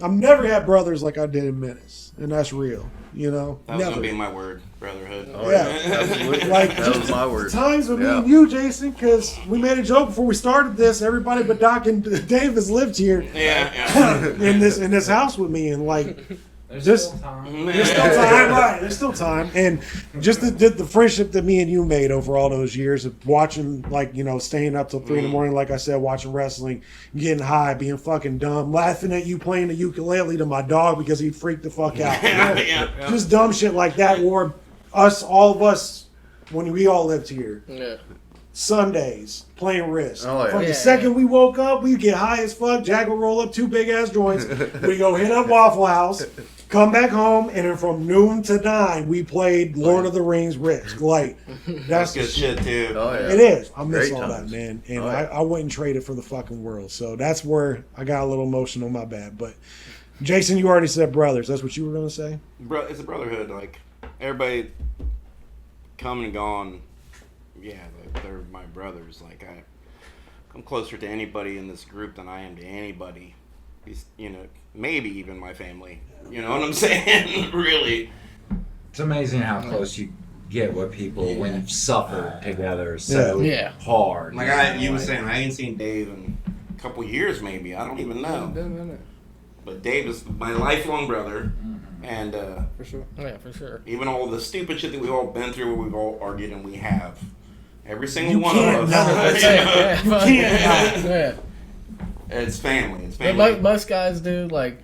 I've never had brothers like I did in Menace, and that's real, you know? That was never. going to be my word, brotherhood. Oh, Yeah. Absolutely. Like, that was my word. Times with me Yeah. and you, Jason, because we made a joke before we started this. Everybody but Doc and Dave has lived here Yeah. in this house with me, and like, There's Just- still time. there's still time, right? There's still time, and just the friendship that me and you made over all those years of watching, like, you know, staying up till 3 in the morning, like I said, watching wrestling, getting high, being fucking dumb, laughing at you playing the ukulele to my dog because he'd freak the fuck out. Yeah. Just dumb shit like that, or all of us when we all lived here. Yeah. Sundays playing Risk. Oh, yeah. From the Yeah, second we woke up, we get high as fuck. Jack will roll up 2 big ass joints. We go hit up Waffle House, come back home, and then from noon to 9 we played Lord of the Rings Risk. Like, that's the Good shit, too. Oh, yeah. It is. I miss Great all times. that, man, and Oh, yeah. I wouldn't trade it for the fucking world. So that's where I got a little emotional. My bad, but Jason, you already said brothers. That's what you were gonna say. Bro, it's a brotherhood. Like, everybody come and gone. Yeah, they're my brothers. Like, I'm closer to anybody in this group than I am to anybody. You know, maybe even my family. You know what I'm saying? Really. It's amazing how close you get with people when you've suffered together so Yeah. hard. Like you were saying, I ain't seen Dave in couple years maybe. I don't even know. Doesn't matter. But Dave is my lifelong brother, and For sure. Yeah, for sure. even all the stupid shit that we've all been through, where we've all argued, and we have. Every single You one can't of not. us. Yeah, You can't not. yeah. It's family. It's But family. most guys do, like,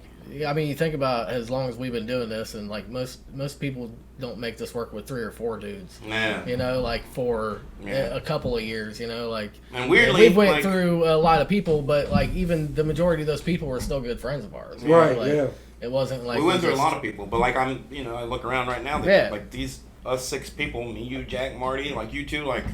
I mean, you think about as long as we've been doing this, and like most people don't make this work with 3 or 4 dudes. Yeah. You know, like for Yeah. a couple of years. You know, like And weirdly, we went like, through a lot of people, but like even the majority of those people were still good friends of ours. you know, Right, like, yeah. It wasn't like we went through just- a lot of people, but like I look around right now. Yeah. Like us 6 people, me, you, Jack, Marty, like you two, like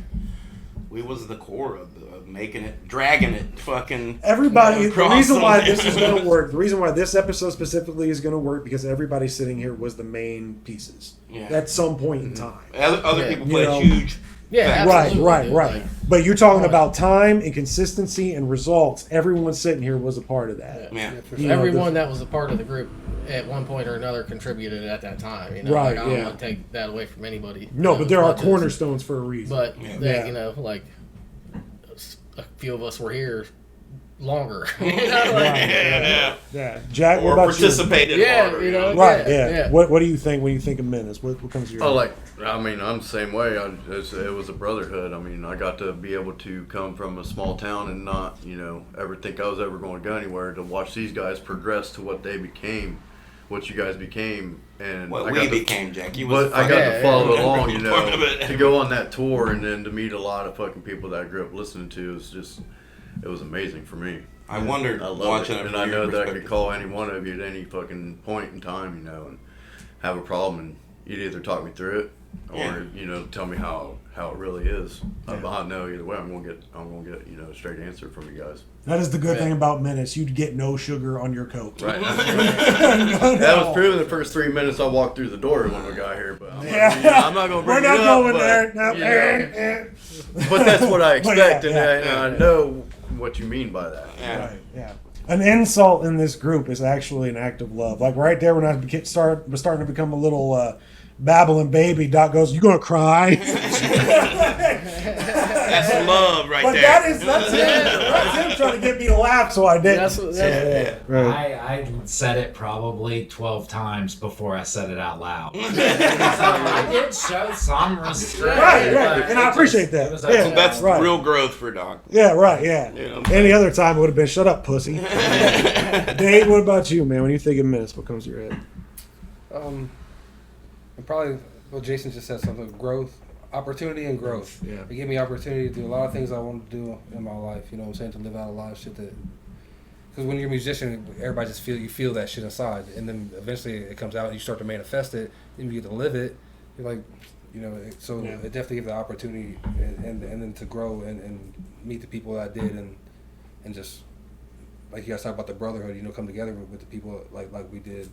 we was the core of making it, dragging it, fucking. Everybody, the across reason why the- this is going to work, the reason why this episode specifically is going to work, because everybody sitting here was the main pieces Yeah. at some point in time. Other Yeah. people You played know. huge. Yeah, Right, absolutely, right, dude, right. like- But you're talking about time and consistency and results. Everyone sitting here was a part of that. Yeah. For You sure. know, Everyone that was a part of the group at one point or another contributed at that time. You know, Right, like, I don't yeah. want to take that away from anybody. No, you know, but there as are much as- cornerstones for a reason. But Yeah. they, Yeah. you know, like a few of us were here longer. You know, like, Yeah. yeah, Jack, what Or about participated Yeah, harder, you know. Right, Yeah, yeah. yeah. What do you think when you think of Menace? What comes to your Oh, mind? like, I mean, I'm the same way. It was a brotherhood. I mean, I got to be able to come from a small town and not, ever think I was ever going to go anywhere, to watch these guys progress to what they became, what you guys became. And What I we got to, became, Jack. You was but I got Yeah, to follow yeah. along, Part of it. to go on that tour and then to meet a lot of fucking people that I grew up listening to. It was amazing for me. I wondered I love watching it. it And from I your know that I perspective. could call any one of you at any fucking point in time, and have a problem, and you'd either talk me through it or tell me how it really is. I know either way I'm gonna get a straight answer from you guys. That is the good thing about Menace. You'd get no sugar on your coat. Right. No, That was no. proven the first 3 minutes I walked through the door when we got here, but I'm not gonna bring We're it not up, going but, there. No. But that's what I expect, But yeah, and I know what you mean by that. Yeah. Right, yeah. An insult in this group is actually an act of love. Like right there when I was starting to become a little babbling baby, Doc goes, "You gonna cry?" That's love right But there. that's him trying to get me to laugh, so I did. Right. I said it probably 12 times before I said it out loud. So I did show some restraint. Right, but and I it appreciate just- that. it was Yeah. okay. That's Right. real growth for Doc. Yeah, right, yeah. Yeah. Any other time it would have been, "Shut up, pussy." Dave, what about you, man? When you think of Menace, what comes to your head? And probably what Jason just said, something growth, opportunity and growth. Yeah. It gave me opportunity to do a lot of things I wanted to do in my life. You know what I'm saying? To live out a lot of shit that, because when you're a musician, everybody just feel that shit inside, and then eventually it comes out and you start to manifest it, and you get to live it. You're like, so Yeah. it definitely gave the opportunity and then to grow and meet the people that I did and just like you guys talk about the brotherhood, come together with the people like we did,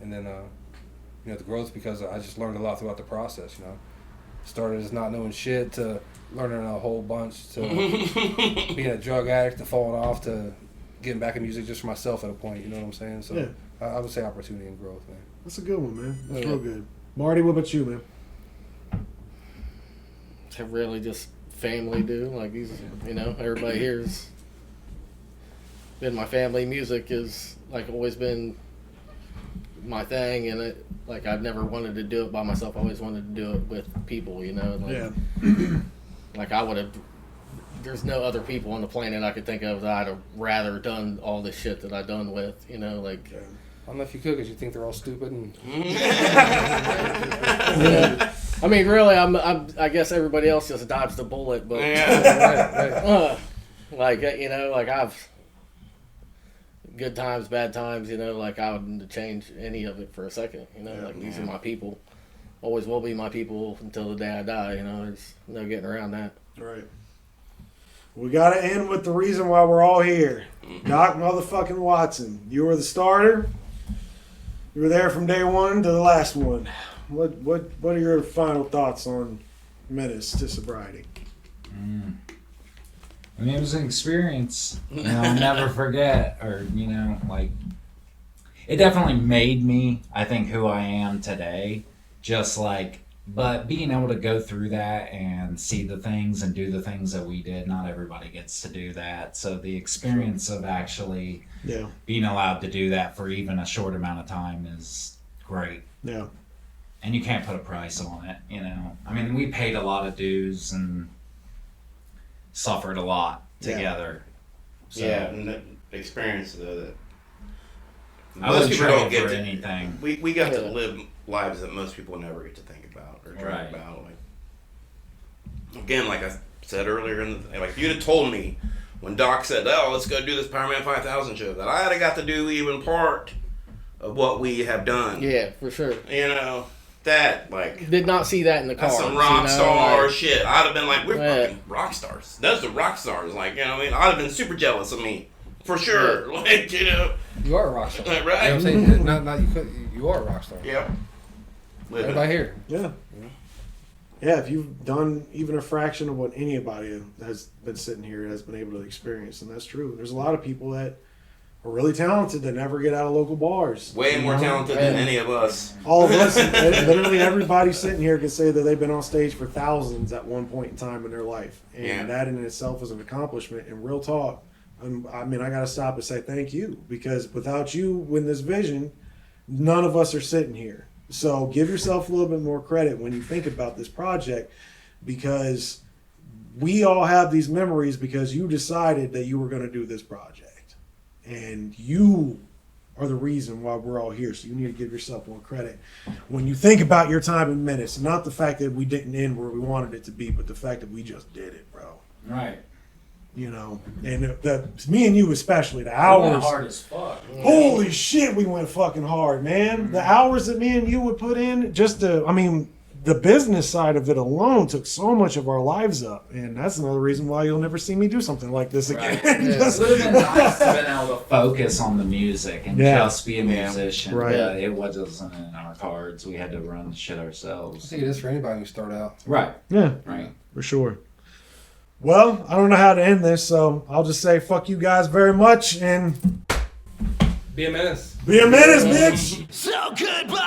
and then the growth, because I just learned a lot throughout the process. Started as not knowing shit to learning a whole bunch to being a drug addict to falling off to getting back in music just for myself at a point. You know what I'm saying? So Yeah. I would say opportunity and growth, man. That's a good one, man. That's Yeah. real good. Marty, what about you, man? To really just family, dude. Like these, everybody here's been my family. Music is like always been my thing, and it like I've never wanted to do it by myself. I always wanted to do it with people, Like, like I would have. There's no other people on the planet I could think of that I'd have rather done all this shit that I've done with. Like. I don't know if you could, because you think they're all stupid and Yeah. I mean, really, I guess everybody else just dodged the bullet, but right. like I've good times, bad times. Like I wouldn't change any of it for a second. Like these are my people, always will be my people until the day I die. There's no getting around that. Right. We got to end with the reason why we're all here. Doc motherfucking Watson, you were the starter. You were there from day one to the last one. What are your final thoughts on Menace to Sobriety? I mean, it was an experience, I'll never forget, or, like, it definitely made me, I think, who I am today. Just like But being able to go through that and see the things and do the things that we did, not everybody gets to do that. So the experience of actually being allowed to do that for even a short amount of time is great. Yeah. And you can't put a price on it, you know. I mean, we paid a lot of dues and suffered a lot together. So, and the experience though that I most wouldn't people trade don't get for to, anything. We got to live lives that most people never get to think about or dream Right. about. Like again, like I said earlier, like if you'd have told me when Doc said, "Oh, let's go do this Power Man 5000 show," that I'd have got to do even part of what we have done. Yeah, for sure. You know, that like Did not see that in the car. that's some rock star like, shit. I'd have been like, we're Yeah. fucking rock stars. That's the rock stars. Like, you know what I mean? I'd have been super jealous of me. For sure. Like, you know. You are a rock star. Right. You know what I'm saying? Not you are a rock star. Yep. Everybody here. Yeah. Yeah, if you've done even a fraction of what anybody has been sitting here has been able to experience, and that's true. There's a lot of people that are really talented that never get out of local bars. Way more talented than any of us. All of us, literally everybody sitting here can say that they've been on stage for thousands at one point in time in their life. And that in itself is an accomplishment. And real talk, I mean, I got to stop and say thank you, because without you with this vision, none of us are sitting here. So give yourself a little bit more credit when you think about this project, because we all have these memories because you decided that you were going to do this project. And you are the reason why we're all here. So you need to give yourself more credit when you think about your time in Menace. Not the fact that we didn't end where we wanted it to be, but the fact that we just did it, bro. Right. You know, and me and you especially, the hours. We went hard as fuck. Holy shit, we went fucking hard, man. The hours that me and you would put in just to, I mean, the business side of it alone took so much of our lives up. And that's another reason why you'll never see me do something like this again. Right. It would have been nice to have been able to focus on the music and just be a musician. Right. But it wasn't in our cards. We had to run the shit I ourselves. think it is for anybody who start out. Right. Yeah, Right. for sure. Well, I don't know how to end this, so I'll just say fuck you guys very much and Be a menace. be a menace, bitch. So goodbye.